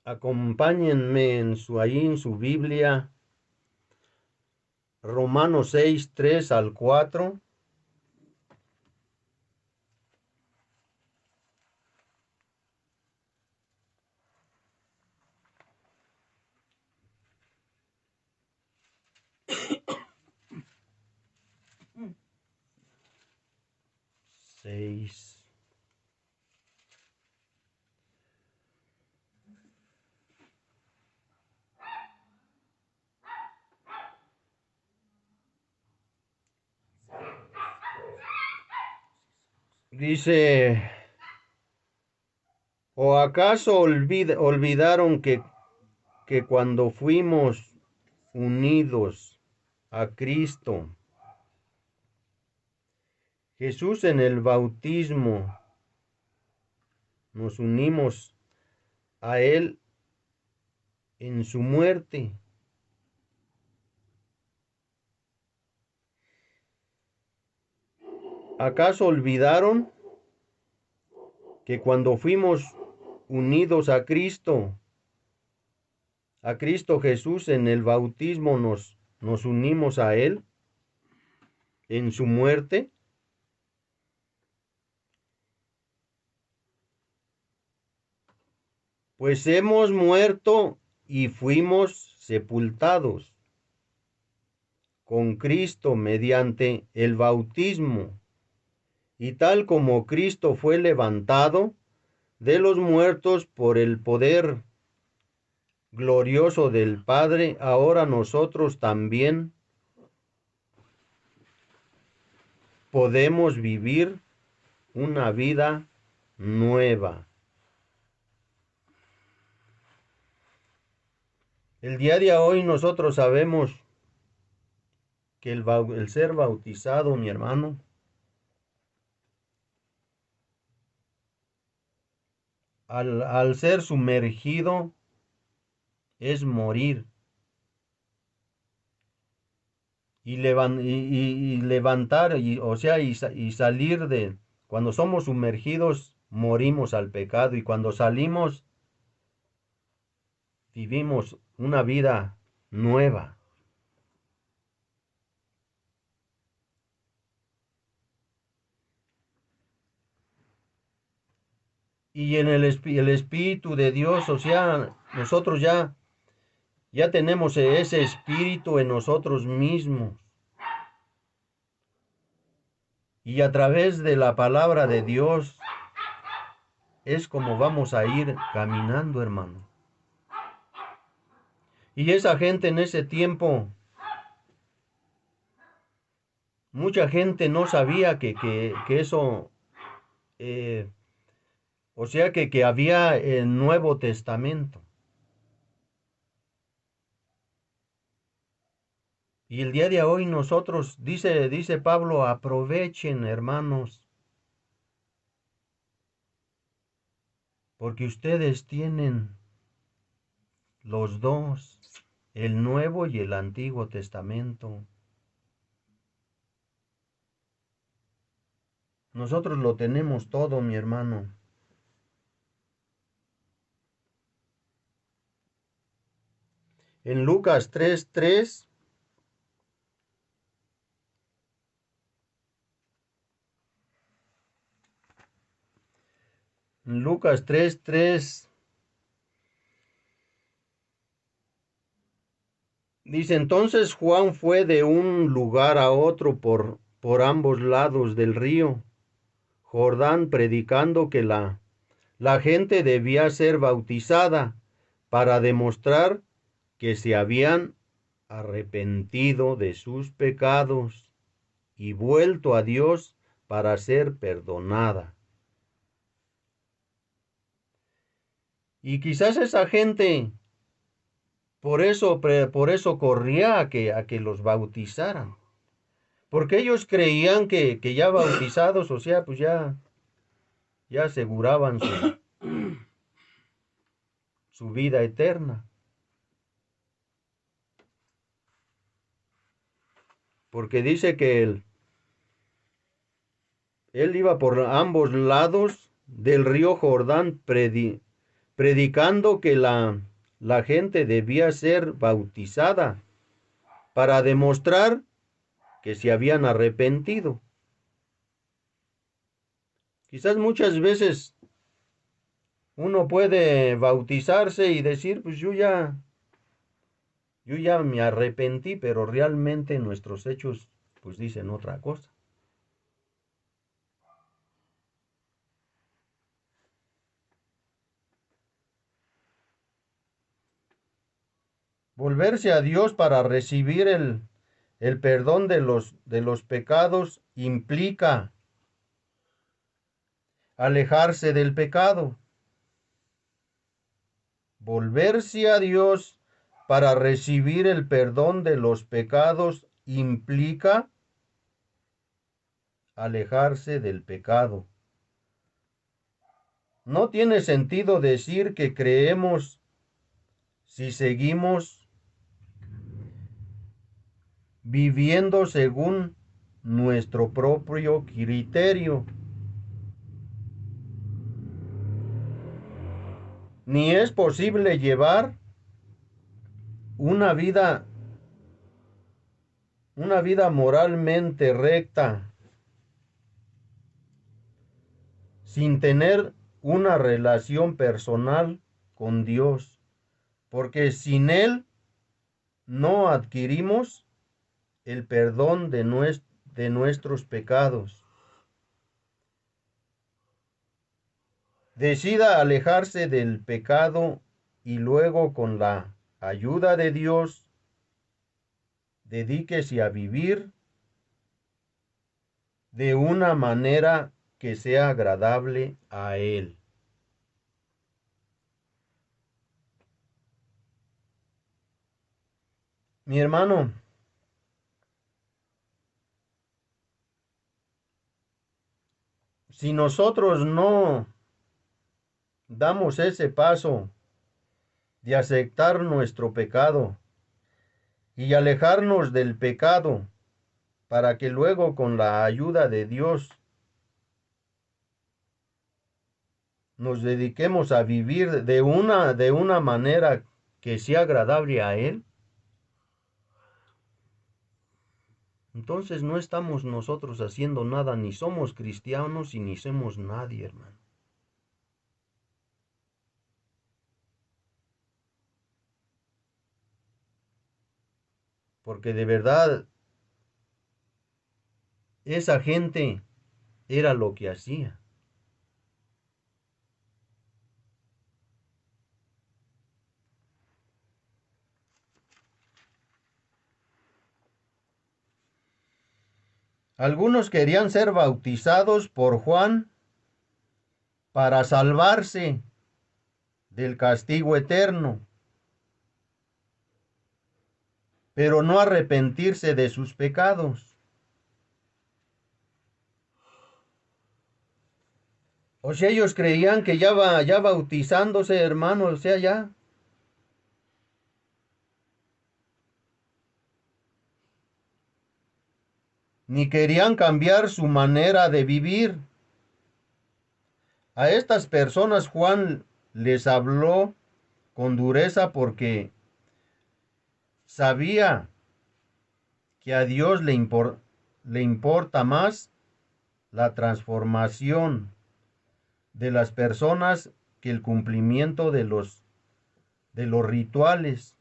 Acompáñenme ahí en su Biblia, Romanos 6, 3 al 4. Seis. Dice, ¿o acaso olvidaron que cuando fuimos unidos a Cristo, Jesús en el bautismo, nos unimos a Él en su muerte? ¿Acaso olvidaron que cuando fuimos unidos a Cristo Jesús en el bautismo nos unimos a Él en su muerte? Pues hemos muerto y fuimos sepultados con Cristo mediante el bautismo, y tal como Cristo fue levantado de los muertos por el poder glorioso del Padre, ahora nosotros también podemos vivir una vida nueva. El día de hoy nosotros sabemos que el ser bautizado, mi hermano, al ser sumergido, es morir. Y levantar, y salir de... Cuando somos sumergidos, morimos al pecado, y cuando salimos, vivimos una vida nueva. Y en el Espíritu de Dios, nosotros ya tenemos ese Espíritu en nosotros mismos. Y a través de la palabra de Dios es como vamos a ir caminando, hermano. Y esa gente en ese tiempo, mucha gente no sabía que eso, que había el Nuevo Testamento. Y el día de hoy nosotros, dice Pablo, aprovechen, hermanos, porque ustedes tienen los dos, el Nuevo y el Antiguo Testamento. Nosotros lo tenemos todo, mi hermano. En Lucas 3:3 Lucas 3:3 dice, entonces Juan fue de un lugar a otro por ambos lados del río Jordán, predicando que la gente debía ser bautizada para demostrar que se habían arrepentido de sus pecados y vuelto a Dios para ser perdonada. Y quizás esa gente por eso corría a que los bautizaran. Porque ellos creían que ya bautizados, o sea, pues ya aseguraban su vida eterna. Porque dice que él iba por ambos lados del río Jordán predicando que la gente debía ser bautizada para demostrar que se habían arrepentido. Quizás muchas veces uno puede bautizarse y decir, pues yo ya me arrepentí, pero realmente nuestros hechos pues dicen otra cosa. Volverse a Dios para recibir el perdón de los pecados implica alejarse del pecado. Volverse a Dios para recibir el perdón de los pecados implica alejarse del pecado. No tiene sentido decir que creemos si seguimos viviendo según nuestro propio criterio. Ni es posible llevar una vida moralmente recta sin tener una relación personal con Dios, porque sin Él no adquirimos el perdón de nuestros pecados. Decida alejarse del pecado y luego con la ayuda de Dios, dedíquese a vivir de una manera que sea agradable a Él. Mi hermano, si nosotros no damos ese paso de aceptar nuestro pecado y alejarnos del pecado para que luego con la ayuda de Dios nos dediquemos a vivir de una manera que sea agradable a Él, entonces no estamos nosotros haciendo nada, ni somos cristianos y ni somos nadie, hermano. Porque de verdad, esa gente era lo que hacía. Algunos querían ser bautizados por Juan para salvarse del castigo eterno, pero no arrepentirse de sus pecados. O sea, ellos creían que ya bautizándose, hermano, o sea, ya. Ni querían cambiar su manera de vivir. A estas personas Juan les habló con dureza porque sabía que a Dios le importa más la transformación de las personas que el cumplimiento de los rituales.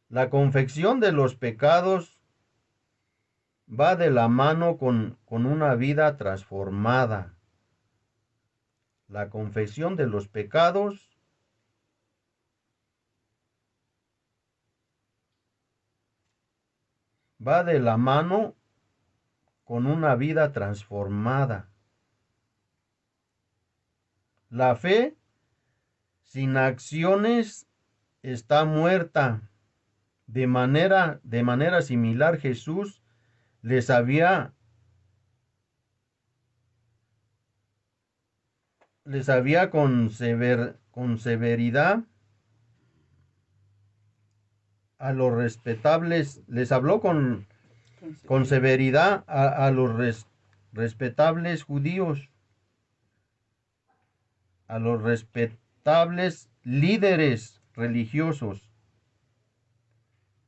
La confección de los pecados va de la mano con una vida transformada. La confesión de los pecados va de la mano con una vida transformada. La fe sin acciones está muerta. De manera similar, Jesús les había con severidad a los respetables, les habló con severidad a los respetables judíos, a los respetables líderes religiosos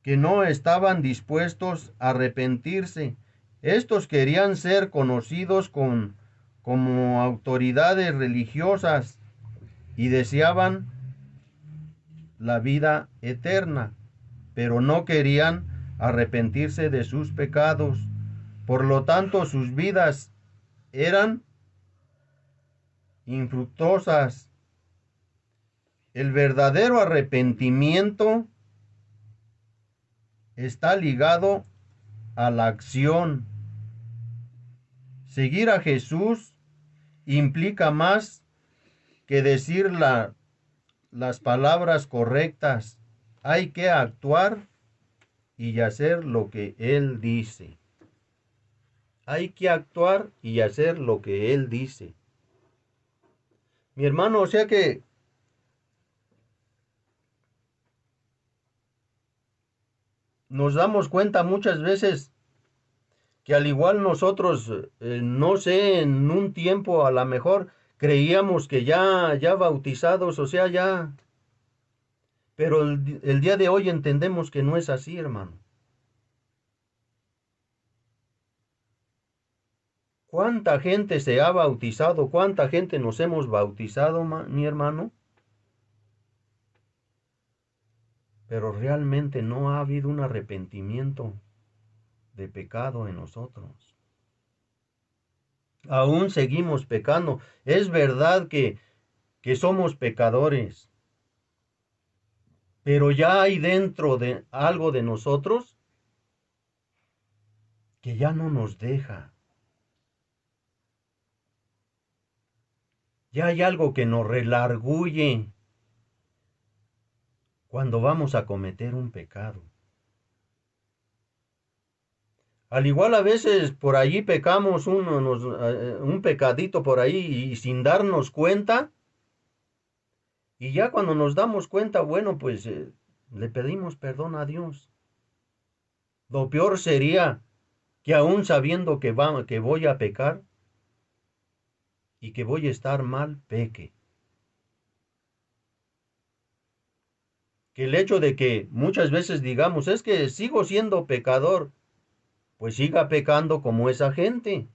que no estaban dispuestos a arrepentirse. Estos querían ser conocidos como autoridades religiosas y deseaban la vida eterna, pero no querían arrepentirse de sus pecados. Por lo tanto, sus vidas eran infructuosas. El verdadero arrepentimiento está ligado a la acción. Seguir a Jesús implica más que decir las palabras correctas. Hay que actuar y hacer lo que Él dice. Hay que actuar y hacer lo que Él dice. Mi hermano, o sea que nos damos cuenta muchas veces que al igual nosotros, no sé, en un tiempo a lo mejor creíamos que ya bautizados, o sea, ya. Pero el día de hoy entendemos que no es así, hermano. ¿Cuánta gente se ha bautizado? ¿Cuánta gente nos hemos bautizado, mi hermano? Pero realmente no ha habido un arrepentimiento de pecado en nosotros. Aún seguimos pecando. Es verdad que somos pecadores, pero ya hay dentro de algo de nosotros que ya no nos deja. Ya hay algo que nos redarguye cuando vamos a cometer un pecado. Al igual a veces por allí pecamos un pecadito por ahí y sin darnos cuenta. Y ya cuando nos damos cuenta, bueno, pues le pedimos perdón a Dios. Lo peor sería que aún sabiendo que voy a pecar y que voy a estar mal, peque. Que el hecho de que muchas veces digamos, es que sigo siendo pecador, pues siga pecando como esa gente.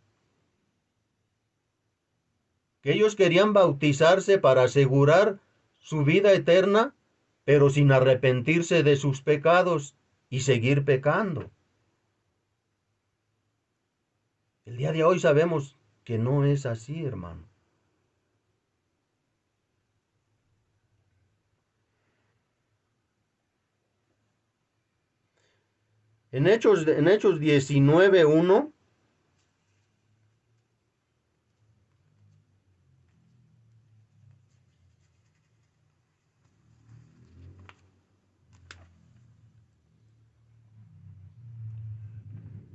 Que ellos querían bautizarse para asegurar su vida eterna, pero sin arrepentirse de sus pecados y seguir pecando. El día de hoy sabemos que no es así, hermano. En Hechos 19:1,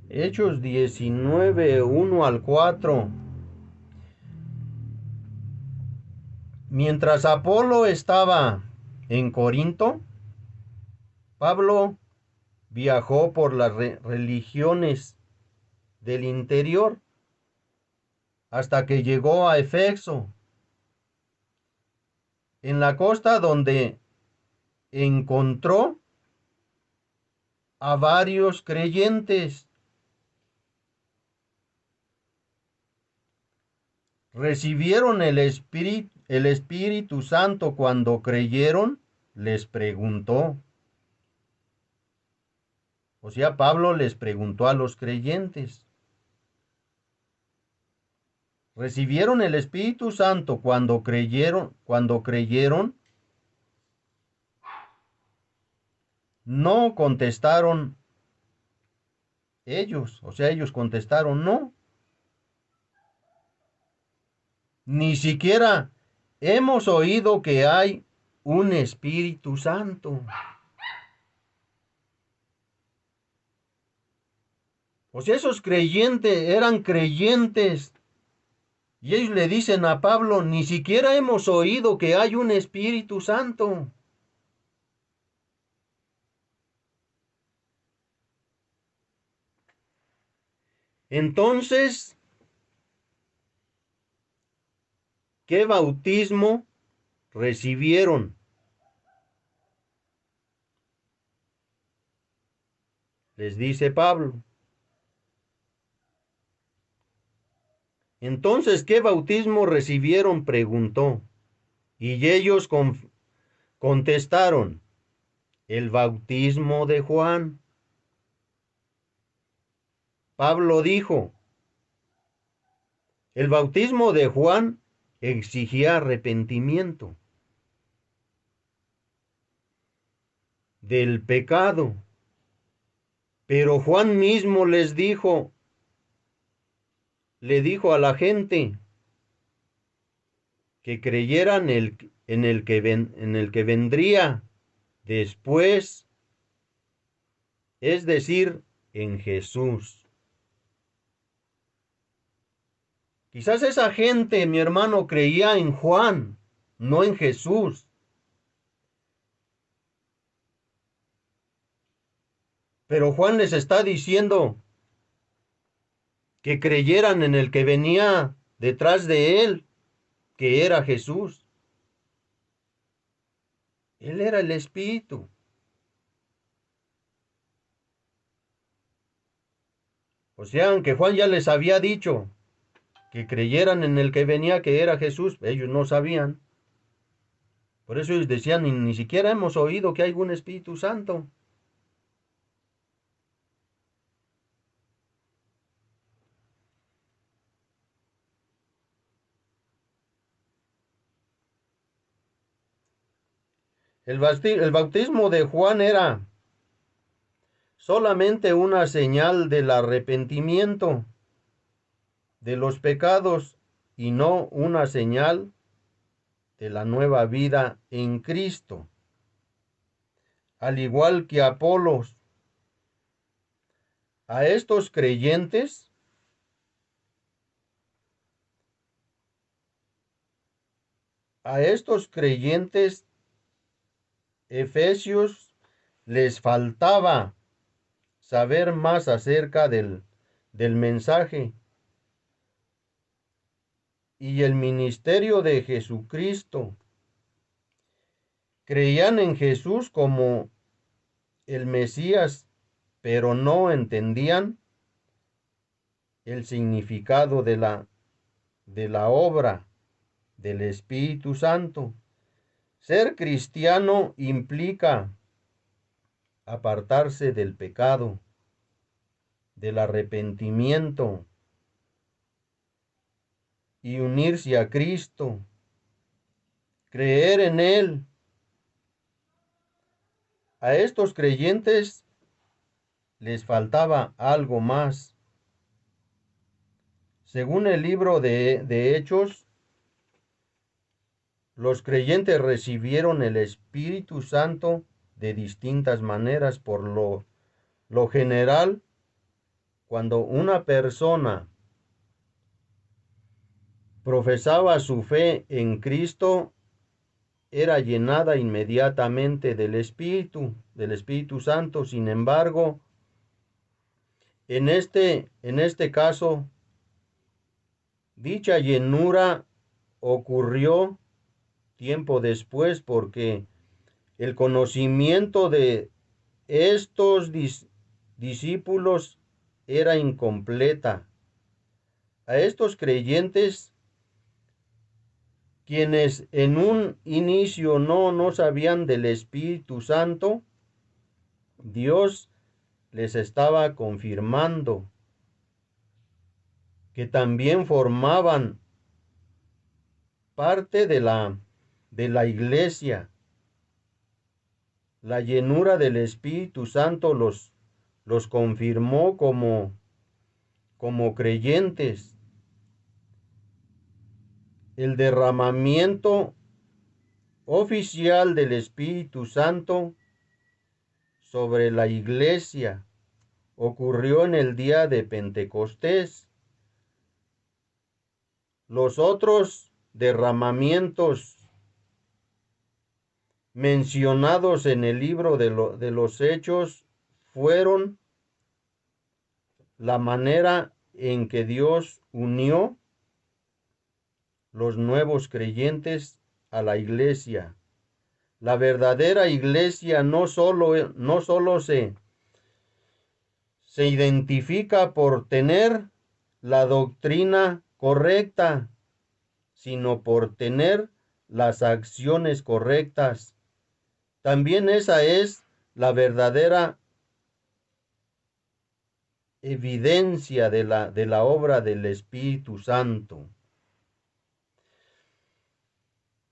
Hechos 19:1 al 4. Mientras Apolo estaba en Corinto, Pablo viajó por las religiones del interior hasta que llegó a Éfeso, en la costa, donde encontró a varios creyentes. ¿Recibieron el Espíritu Santo cuando creyeron? Les preguntó. O sea, Pablo les preguntó a los creyentes. ¿Recibieron el Espíritu Santo cuando creyeron? No contestaron ellos. O sea, ellos contestaron no. Ni siquiera hemos oído que hay un Espíritu Santo. Pues esos creyentes eran creyentes. Y ellos le dicen a Pablo, ni siquiera hemos oído que hay un Espíritu Santo. Entonces, ¿qué bautismo recibieron? Les dice Pablo. Entonces, ¿qué bautismo recibieron? Preguntó. Y ellos contestaron, el bautismo de Juan. Pablo dijo, el bautismo de Juan exigía arrepentimiento del pecado. Pero Juan mismo le dijo a la gente que creyeran en el que vendría después, es decir, en Jesús. Quizás esa gente, mi hermano, creía en Juan, no en Jesús. Pero Juan les está diciendo que creyeran en el que venía detrás de él, que era Jesús. Él era el Espíritu. O sea, aunque Juan ya les había dicho que creyeran en el que venía, que era Jesús, ellos no sabían. Por eso ellos decían, ni siquiera hemos oído que hay un Espíritu Santo. El bautismo de Juan era solamente una señal del arrepentimiento de los pecados y no una señal de la nueva vida en Cristo. Al igual que Apolos, a estos creyentes efesios les faltaba saber más acerca del mensaje y el ministerio de Jesucristo. Creían en Jesús como el Mesías, pero no entendían el significado de la obra del Espíritu Santo. Ser cristiano implica apartarse del pecado, del arrepentimiento y unirse a Cristo, creer en Él. A estos creyentes les faltaba algo más. Según el libro de Hechos, los creyentes recibieron el Espíritu Santo de distintas maneras. Por lo general, cuando una persona profesaba su fe en Cristo, era llenada inmediatamente del Espíritu Santo. Sin embargo, en este caso, dicha llenura ocurrió tiempo después, porque el conocimiento de estos discípulos era incompleta. A estos creyentes, quienes en un inicio no sabían del Espíritu Santo, Dios les estaba confirmando que también formaban parte de la iglesia. La llenura del Espíritu Santo los confirmó como creyentes. El derramamiento oficial del Espíritu Santo sobre la iglesia ocurrió en el día de Pentecostés. Los otros derramamientos mencionados en el libro de los Hechos fueron la manera en que Dios unió los nuevos creyentes a la iglesia. La verdadera iglesia no solo se identifica por tener la doctrina correcta, sino por tener las acciones correctas. También esa es la verdadera evidencia de la obra del Espíritu Santo.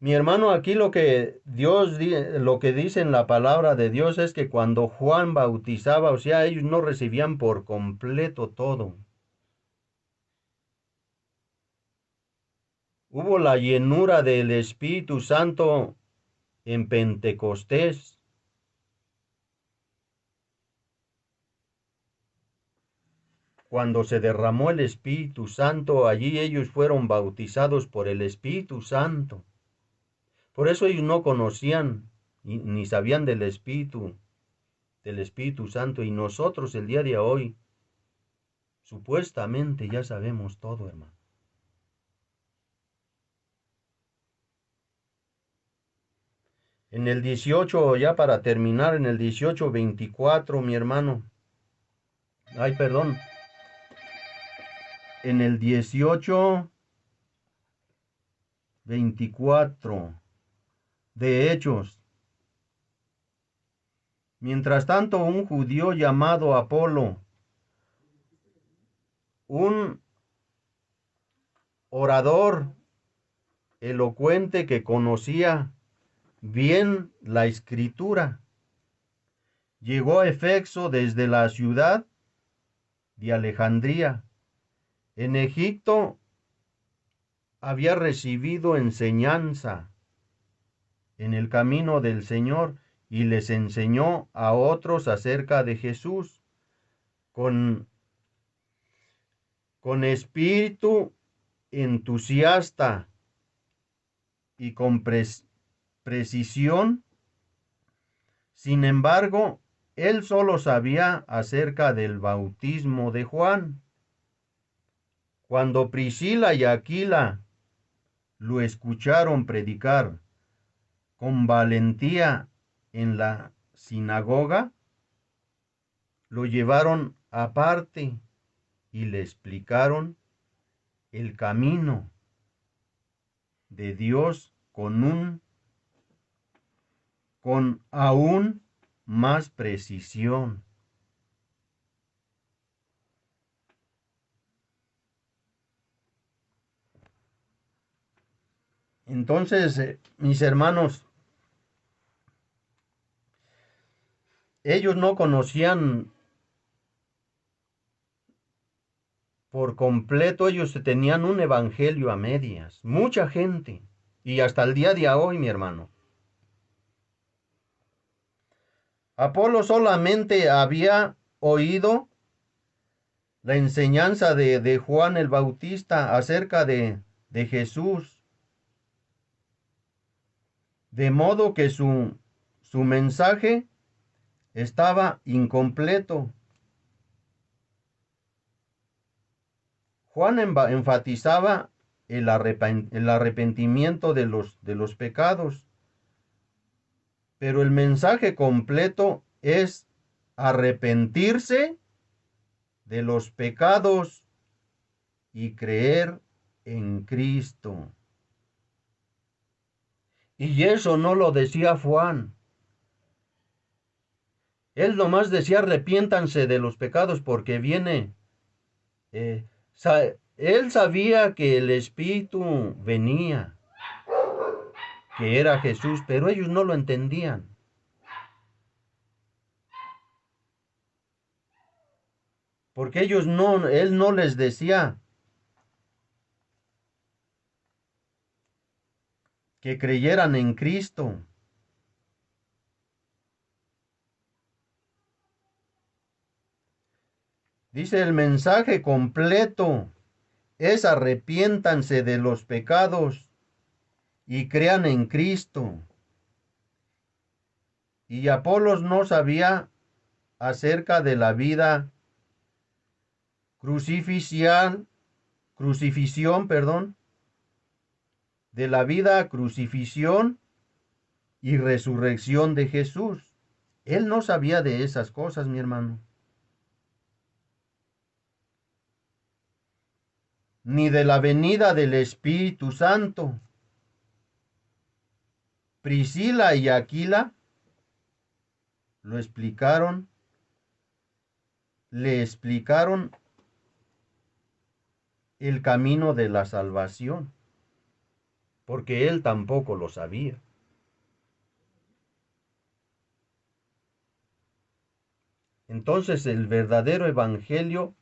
Mi hermano, aquí lo que dice en la palabra de Dios es que cuando Juan bautizaba, o sea, ellos no recibían por completo todo. Hubo la llenura del Espíritu Santo en Pentecostés. Cuando se derramó el Espíritu Santo, allí ellos fueron bautizados por el Espíritu Santo. Por eso ellos no conocían ni sabían del Espíritu Santo. Y nosotros el día de hoy, supuestamente ya sabemos todo, hermano. En el 18, ya para terminar, en el 18:24, mi hermano. Ay, perdón. En el 18:24 de Hechos. Mientras tanto, un judío llamado Apolo, un orador elocuente que conocía bien la escritura, llegó a Éfeso desde la ciudad de Alejandría. En Egipto había recibido enseñanza en el camino del Señor y les enseñó a otros acerca de Jesús con espíritu entusiasta y con precisión. Sin embargo, él solo sabía acerca del bautismo de Juan. Cuando Priscila y Aquila lo escucharon predicar con valentía en la sinagoga, lo llevaron aparte y le explicaron el camino de Dios con aún más precisión. Entonces, mis hermanos, ellos no conocían por completo, ellos tenían un evangelio a medias, mucha gente, y hasta el día de hoy, mi hermano. Apolo solamente había oído la enseñanza de Juan el Bautista acerca de Jesús, de modo que su mensaje estaba incompleto. Juan enfatizaba el arrepentimiento de los pecados, pero el mensaje completo es arrepentirse de los pecados y creer en Cristo. Y eso no lo decía Juan. Él nomás decía arrepiéntanse de los pecados porque viene. Él sabía que el Espíritu venía, que era Jesús, pero ellos no lo entendían. Porque él no les decía, que creyeran en Cristo. Dice el mensaje completo es arrepiéntanse de los pecados y crean en Cristo. Y Apolos no sabía acerca de la vida crucifixión, de la vida crucifixión y resurrección de Jesús. Él no sabía de esas cosas, mi hermano. Ni de la venida del Espíritu Santo. Priscila y Aquila le explicaron el camino de la salvación, porque él tampoco lo sabía. Entonces el verdadero evangelio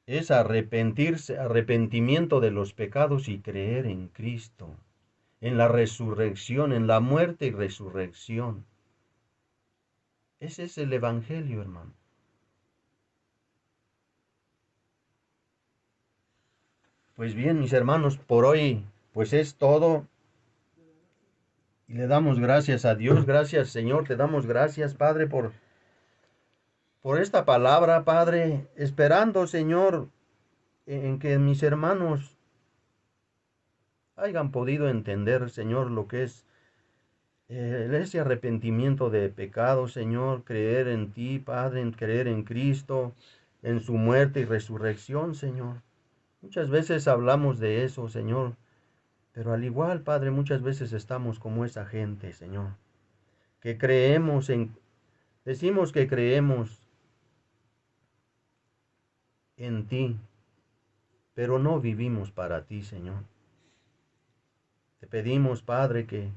es arrepentimiento de los pecados y creer en Cristo, en la resurrección, en la muerte y resurrección. Ese es el evangelio, hermano. Pues bien, mis hermanos, por hoy pues es todo. Y le damos gracias a Dios. Gracias, Señor. Te damos gracias, Padre, por esta palabra, Padre, esperando, Señor, en que mis hermanos hayan podido entender, Señor, lo que es ese arrepentimiento de pecado, Señor, creer en ti, Padre, en creer en Cristo, en su muerte y resurrección, Señor. Muchas veces hablamos de eso, Señor, pero al igual, Padre, muchas veces estamos como esa gente, Señor, que decimos que creemos en ti, pero no vivimos para ti, Señor. Te pedimos, Padre, que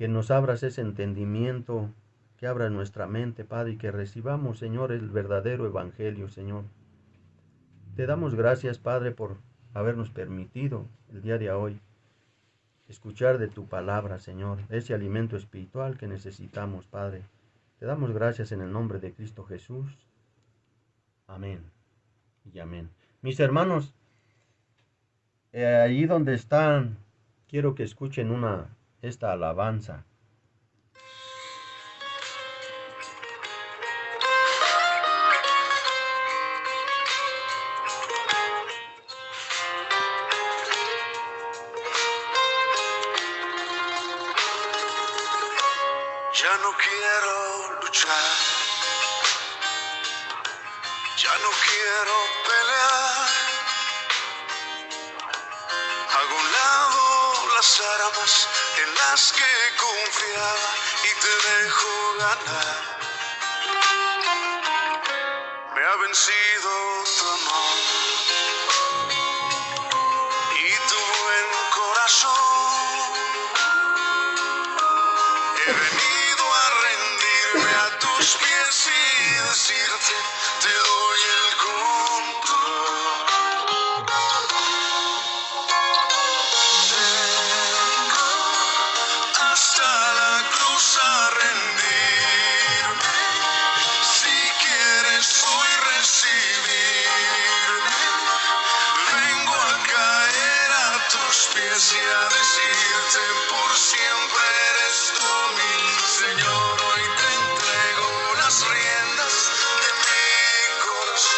nos abras ese entendimiento, que abra nuestra mente, Padre, y que recibamos, Señor, el verdadero evangelio, Señor. Te damos gracias, Padre, por habernos permitido el día de hoy escuchar de tu palabra, Señor, ese alimento espiritual que necesitamos, Padre. Te damos gracias en el nombre de Cristo Jesús. Amén y amén. Mis hermanos, allí donde están, quiero que escuchen esta alabanza. Ya no quiero luchar, ya no quiero pelear. Hago a un lado las armas en las que confiaba y te dejo ganar. Me ha vencido tu amor y tu buen corazón. He venido a rendirme a tus pies y decirte, te doy el control. Vengo hasta la cruz a rendirme. Si quieres hoy recibirme, vengo a caer a tus pies y a decirte, por siempre eres tú mi Señor. Hoy te entrego las riendas de mi corazón.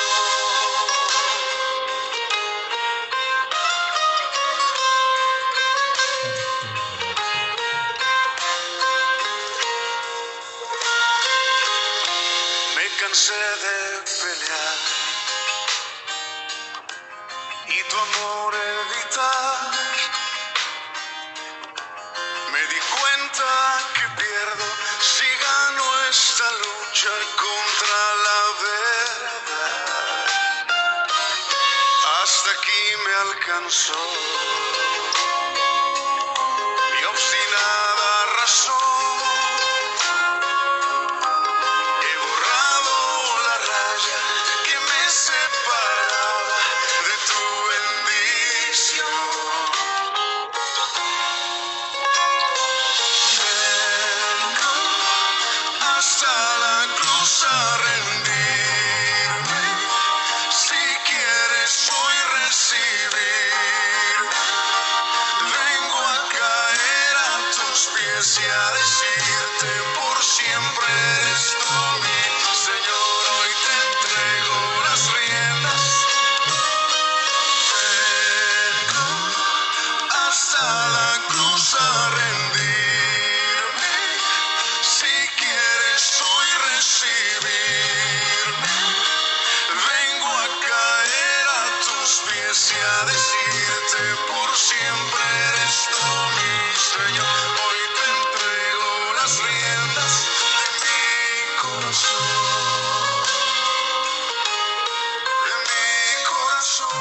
Me cansé de pelear y tu amor evitar. Me di cuenta que pierdo si gano esta lucha contra la verdad. Hasta aquí me alcanzó mi obstinada razón. He borrado la raya que me separaba de tu bendición. pies y a decirte por siempre eres tú mi Señor. Hoy te entrego las riendas. Vengo hasta la cruz a rendirme. Si quieres hoy recibirme, vengo a caer a tus pies y a decirte por siempre eres tú mi Señor. Hoy te entrego las riendas de mi corazón, de mi corazón,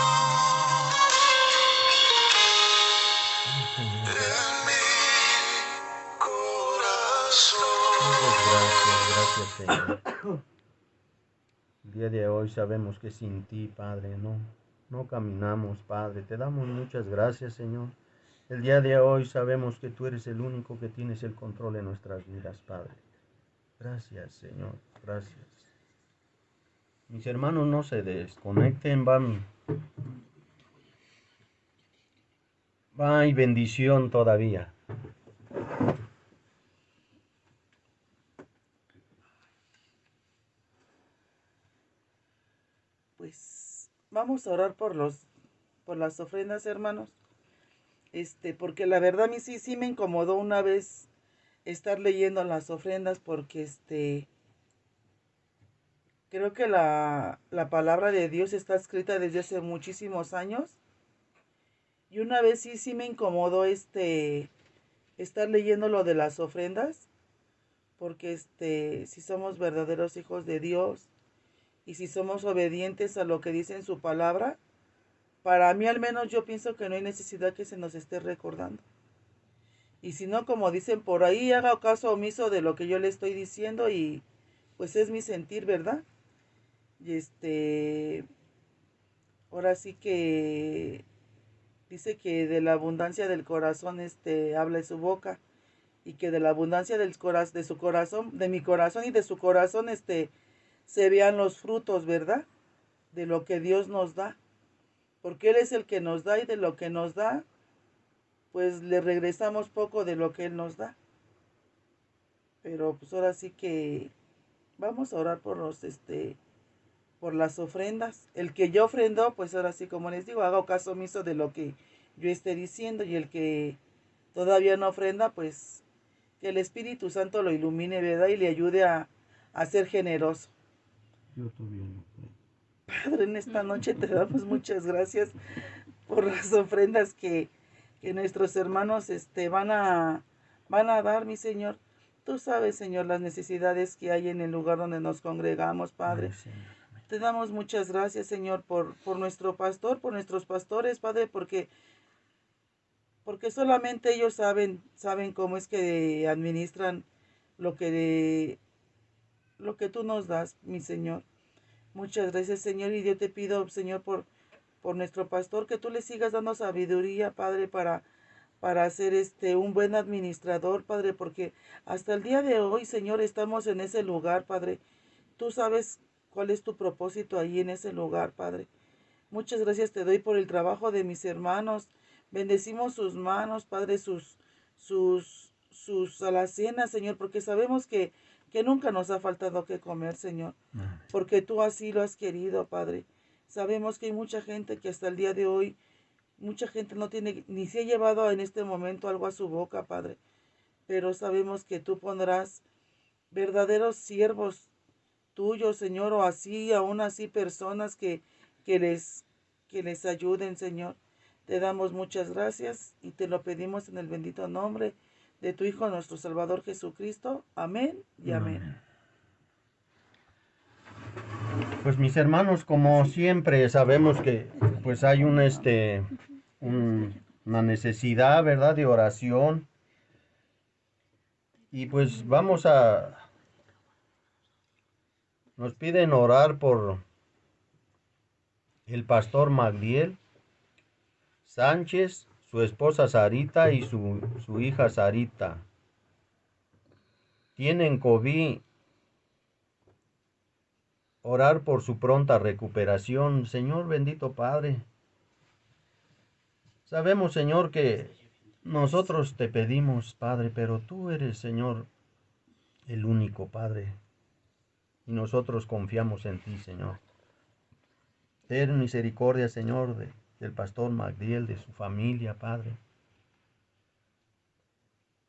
de mi corazón. Gracias, Señor. El día de hoy sabemos que sin ti, Padre, no caminamos, Padre. Te damos muchas gracias, Señor. El día de hoy sabemos que tú eres el único que tienes el control de nuestras vidas, Padre. Gracias, Señor. Gracias. Mis hermanos, no se desconecten, hay bendición todavía. Pues vamos a orar por las ofrendas, hermanos. Porque la verdad a mí sí me incomodó una vez estar leyendo las ofrendas, porque creo que la palabra de Dios está escrita desde hace muchísimos años. Y una vez sí me incomodó estar leyendo lo de las ofrendas, porque si somos verdaderos hijos de Dios y si somos obedientes a lo que dice en su palabra, para mí al menos yo pienso que no hay necesidad que se nos esté recordando. Y si no, como dicen por ahí, haga caso omiso de lo que yo le estoy diciendo y pues es mi sentir, ¿verdad? Y ahora sí que dice que de la abundancia del corazón habla su boca, y que de la abundancia de su corazón, de mi corazón y de su corazón se vean los frutos, ¿verdad? De lo que Dios nos da. Porque Él es el que nos da, y de lo que nos da, pues le regresamos poco de lo que Él nos da. Pero pues ahora sí que vamos a orar por por las ofrendas. El que yo ofrendo, pues ahora sí, como les digo, haga caso omiso de lo que yo esté diciendo, y el que todavía no ofrenda, pues que el Espíritu Santo lo ilumine, ¿verdad? Y le ayude a ser generoso. Yo todavía no puedo. Padre, en esta noche te damos muchas gracias por las ofrendas que nuestros hermanos van a dar, mi Señor. Tú sabes, Señor, las necesidades que hay en el lugar donde nos congregamos, Padre. Te damos muchas gracias, Señor, por nuestro pastor, por nuestros pastores, Padre, porque solamente ellos saben cómo es que administran lo que tú nos das, mi Señor. Muchas gracias, Señor, y yo te pido, Señor, por nuestro pastor, que tú le sigas dando sabiduría, Padre, para ser un buen administrador, Padre, porque hasta el día de hoy, Señor, estamos en ese lugar, Padre. Tú sabes cuál es tu propósito ahí en ese lugar, Padre. Muchas gracias te doy por el trabajo de mis hermanos. Bendecimos sus manos, Padre, sus alacenas, Señor, porque sabemos que nunca nos ha faltado que comer, Señor, porque tú así lo has querido, Padre. Sabemos que hay mucha gente que hasta el día de hoy, mucha gente no tiene, ni se ha llevado en este momento algo a su boca, Padre, pero sabemos que tú pondrás verdaderos siervos tuyos, Señor, o así, aún así, personas que les ayuden, Señor. Te damos muchas gracias y te lo pedimos en el bendito nombre de tu Hijo, nuestro Salvador Jesucristo. Amén y amén. Pues mis hermanos, como siempre, sabemos que pues hay una necesidad, ¿verdad?, de oración. Y pues nos piden orar por el pastor Magdiel Sánchez, su esposa Sarita y su hija Sarita. Tienen COVID. Orar por su pronta recuperación. Señor bendito Padre, sabemos, Señor, que nosotros te pedimos, Padre, pero tú eres, Señor, el único, Padre, y nosotros confiamos en ti, Señor. Ten misericordia, Señor, del pastor Magdiel, de su familia, Padre.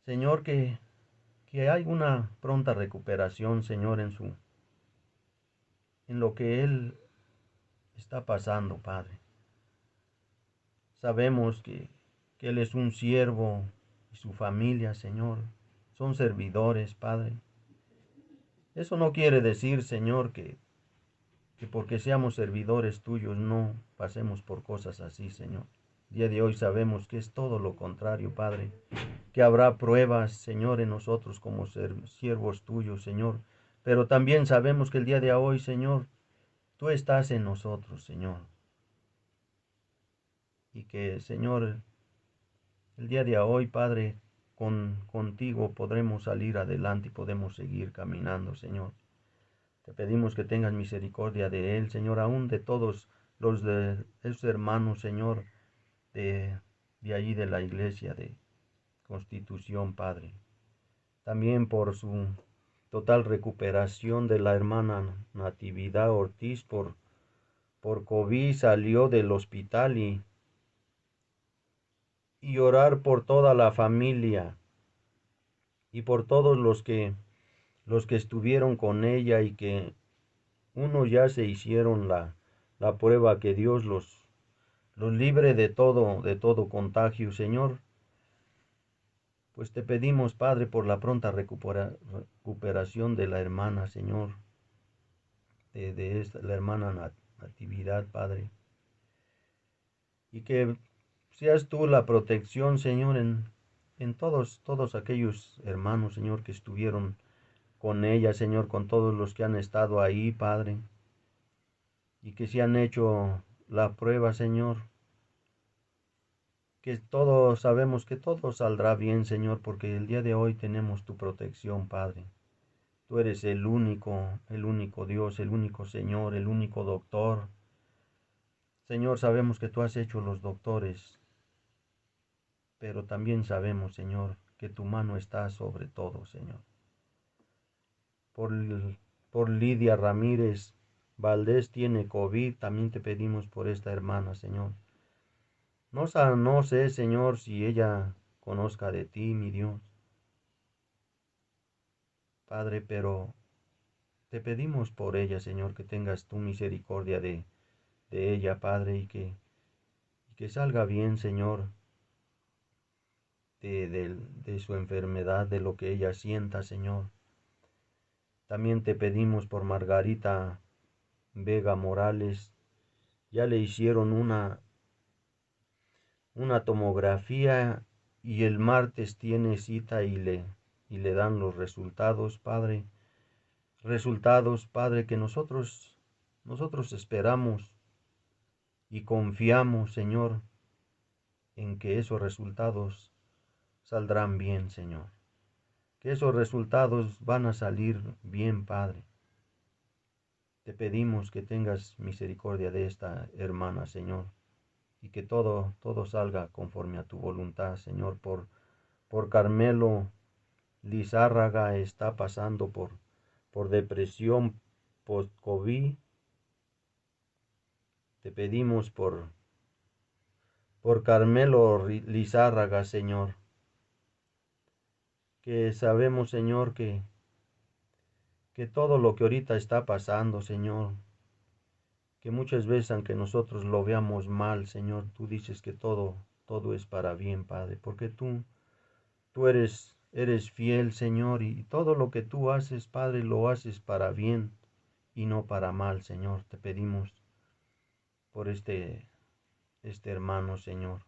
Señor, que hay una pronta recuperación, Señor, en lo que él está pasando, Padre. Sabemos que él es un siervo y su familia, Señor, son servidores, Padre. Eso no quiere decir, Señor, que porque seamos servidores tuyos no pasemos por cosas así, Señor. El día de hoy sabemos que es todo lo contrario, Padre, que habrá pruebas, Señor, en nosotros como siervos tuyos, Señor. Pero también sabemos que el día de hoy, Señor, tú estás en nosotros, Señor. Y que, Señor, el día de hoy, Padre, contigo podremos salir adelante y podemos seguir caminando, Señor. Te pedimos que tengas misericordia de él, Señor, aún de todos los de esos hermanos, Señor, de allí de la iglesia de Constitución, Padre. También por su total recuperación de la hermana Natividad Ortiz por COVID salió del hospital y orar por toda la familia y por todos los que estuvieron con ella y que unos ya se hicieron la prueba, que Dios los libre de todo contagio, Señor. Pues te pedimos, Padre, por la pronta recuperación de la hermana, Señor, la hermana Natividad, Padre. Y que seas tú la protección, Señor, en todos aquellos hermanos, Señor, que estuvieron con ella, Señor, con todos los que han estado ahí, Padre, y que se han hecho la prueba, Señor. Que todos sabemos que todo saldrá bien, Señor, porque el día de hoy tenemos tu protección, Padre. Tú eres el único Dios, el único Señor, el único doctor. Señor, sabemos que tú has hecho los doctores, pero también sabemos, Señor, que tu mano está sobre todo, Señor. Por, por Lidia Ramírez Valdés tiene COVID, también te pedimos por esta hermana, Señor. No sé, Señor, si ella conozca de ti, mi Dios. Padre, pero te pedimos por ella, Señor, que tengas tu misericordia de ella, Padre, y que salga bien, Señor, de su enfermedad, de lo que ella sienta, Señor. También te pedimos por Margarita Vega Morales. Ya le hicieron una tomografía y el martes tiene cita y le dan los resultados, Padre. Resultados, Padre, que nosotros esperamos y confiamos, Señor, en que esos resultados saldrán bien, Señor. Que esos resultados van a salir bien, Padre. Te pedimos que tengas misericordia de esta hermana, Señor, y que todo salga conforme a tu voluntad, Señor. Por Carmelo Lizárraga está pasando por depresión post-COVID. Te pedimos por Carmelo Lizárraga, Señor, que sabemos, Señor, que todo lo que ahorita está pasando, Señor, que muchas veces, aunque nosotros lo veamos mal, Señor, tú dices que todo es para bien, Padre, porque tú eres fiel, Señor, y todo lo que tú haces, Padre, lo haces para bien y no para mal, Señor. Te pedimos por este hermano, Señor,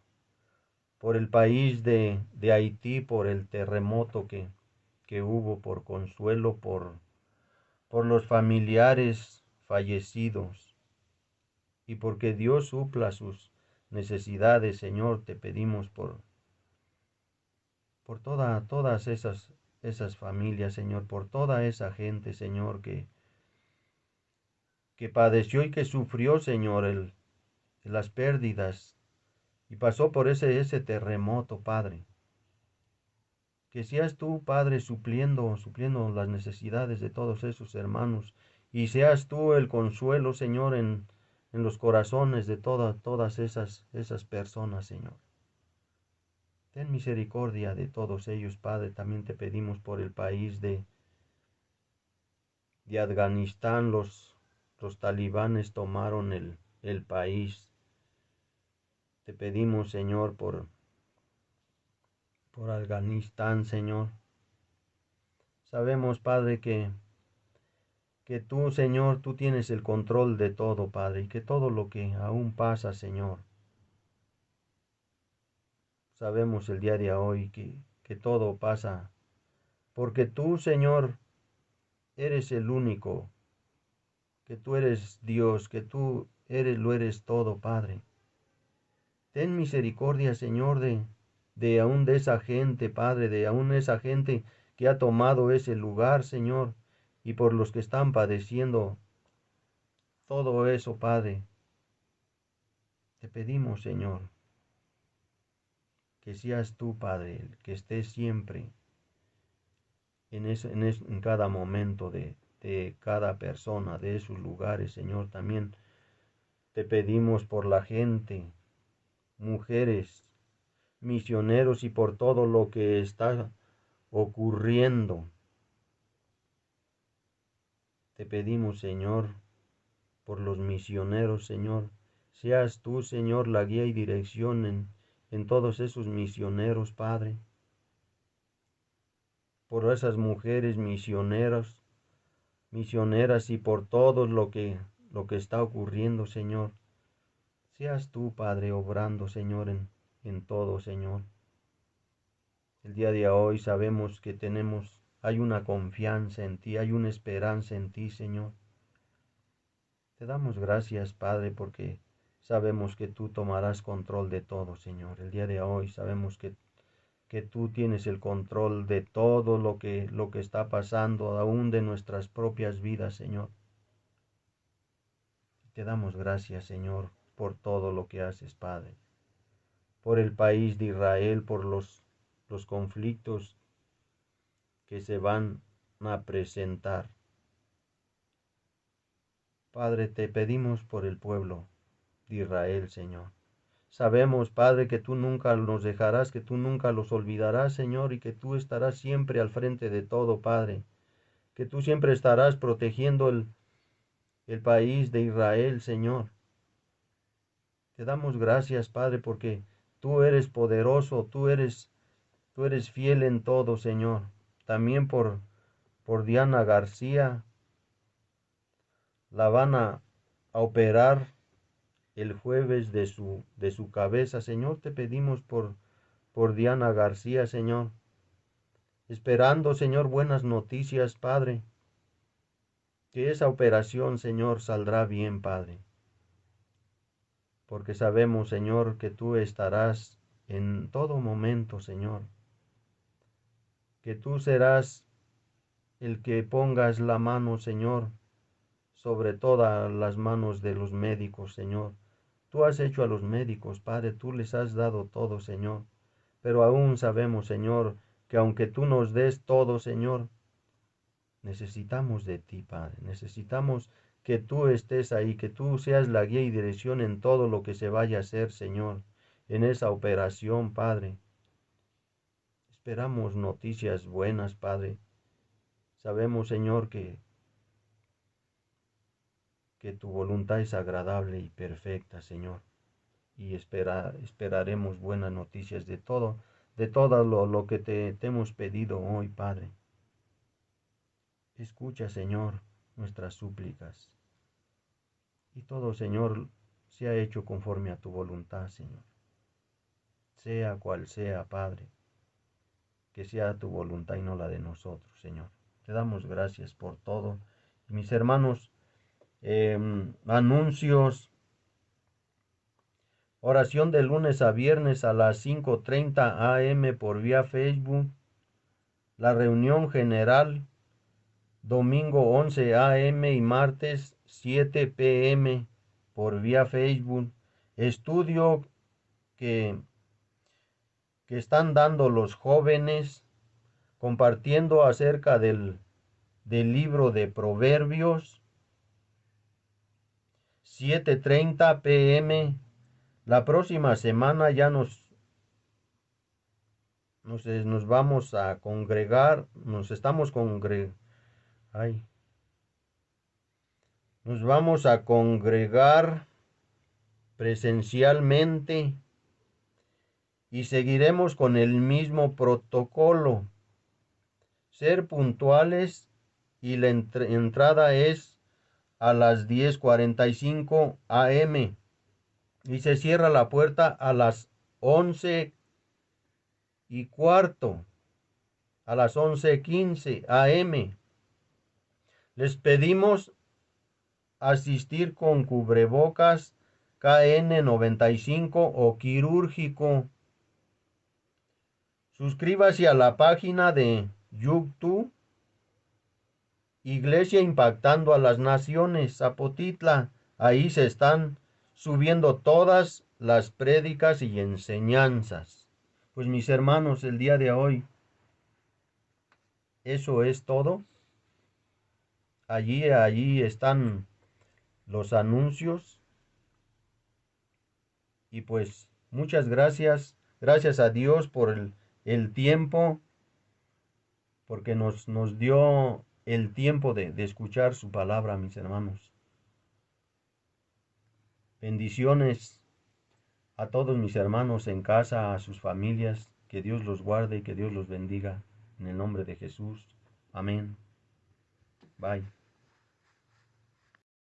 por el país de Haití, por el terremoto que hubo, por consuelo, por los familiares fallecidos, y porque Dios supla sus necesidades, Señor. Te pedimos por todas esas familias, Señor, por toda esa gente, Señor, que padeció y que sufrió, Señor, las pérdidas, y pasó por ese terremoto, Padre. Que seas tú, Padre, supliendo las necesidades de todos esos hermanos. Y seas tú el consuelo, Señor, en los corazones de todas esas personas, Señor. Ten misericordia de todos ellos, Padre. También te pedimos por el país de Afganistán. Los talibanes tomaron el país. Te pedimos, Señor, por Afganistán, Señor. Sabemos, Padre, que tú, Señor, tú tienes el control de todo, Padre, y que todo lo que aún pasa, Señor, sabemos el día de hoy que todo pasa, porque tú, Señor, eres el único, que tú eres Dios, que tú lo eres todo, Padre. Ten misericordia, Señor, de aún de esa gente, Padre, de aún esa gente que ha tomado ese lugar, Señor, y por los que están padeciendo todo eso, Padre. Te pedimos, Señor, que seas tú, Padre, el que estés siempre en cada momento de cada persona, de esos lugares, Señor. También te pedimos por la gente, mujeres, misioneros y por todo lo que está ocurriendo. Te pedimos, Señor, por los misioneros, Señor. Seas tú, Señor, la guía y dirección en todos esos misioneros, Padre. Por esas mujeres misioneras y por todo lo que está ocurriendo, Señor. Seas tú, Padre, obrando, Señor, en todo, Señor. El día de hoy sabemos que hay una confianza en ti, hay una esperanza en ti, Señor. Te damos gracias, Padre, porque sabemos que tú tomarás control de todo, Señor. El día de hoy sabemos que tú tienes el control de todo lo que está pasando, aún de nuestras propias vidas, Señor. Te damos gracias, Señor, por todo lo que haces, Padre. Por el país de Israel, por los conflictos que se van a presentar. Padre, te pedimos por el pueblo de Israel, Señor. Sabemos, Padre, que tú nunca nos dejarás, que tú nunca los olvidarás, Señor, y que tú estarás siempre al frente de todo, Padre. Que tú siempre estarás protegiendo el país de Israel, Señor. Te damos gracias, Padre, porque tú eres poderoso, tú eres fiel en todo, Señor. También por Diana García, la van a operar el jueves de su cabeza. Señor, te pedimos por Diana García, Señor. Esperando, Señor, buenas noticias, Padre. Que esa operación, Señor, saldrá bien, Padre. Porque sabemos, Señor, que tú estarás en todo momento, Señor. Que tú serás el que pongas la mano, Señor, sobre todas las manos de los médicos, Señor. Tú has hecho a los médicos, Padre, tú les has dado todo, Señor. Pero aún sabemos, Señor, que aunque tú nos des todo, Señor, necesitamos de ti, Padre. Necesitamos que tú estés ahí, que tú seas la guía y dirección en todo lo que se vaya a hacer, Señor, en esa operación, Padre. Esperamos noticias buenas, Padre. Sabemos, Señor, que tu voluntad es agradable y perfecta, Señor. Y esperaremos buenas noticias de todo lo que te hemos pedido hoy, Padre. Escucha, Señor, nuestras súplicas. Y todo, Señor, sea hecho conforme a tu voluntad, Señor. Sea cual sea, Padre, que sea tu voluntad y no la de nosotros, Señor. Te damos gracias por todo. Mis hermanos, anuncios, oración de lunes a viernes a las 5:30 a.m. por vía Facebook. La reunión general, domingo 11 a.m. y martes 7 p.m. por vía Facebook. Estudio que están dando los jóvenes compartiendo acerca del libro de Proverbios, 7:30 p.m. La próxima semana ya nos vamos a congregar, nos vamos a congregar presencialmente y seguiremos con el mismo protocolo. Ser puntuales, y la entrada es a las 10:45 a.m. y se cierra la puerta a las 11:15, a las 11:15 a.m. Les pedimos asistir con cubrebocas KN95 o quirúrgico. Suscríbase a la página de YouTube Iglesia Impactando a las Naciones, Zapotitla. Ahí se están subiendo todas las prédicas y enseñanzas. Pues mis hermanos, el día de hoy, eso es todo. Allí están los anuncios. Y pues muchas gracias. Gracias a Dios por el tiempo, porque nos dio el tiempo de escuchar su palabra, mis hermanos. Bendiciones a todos mis hermanos en casa, a sus familias. Que Dios los guarde y que Dios los bendiga. En el nombre de Jesús. Amén. Bye.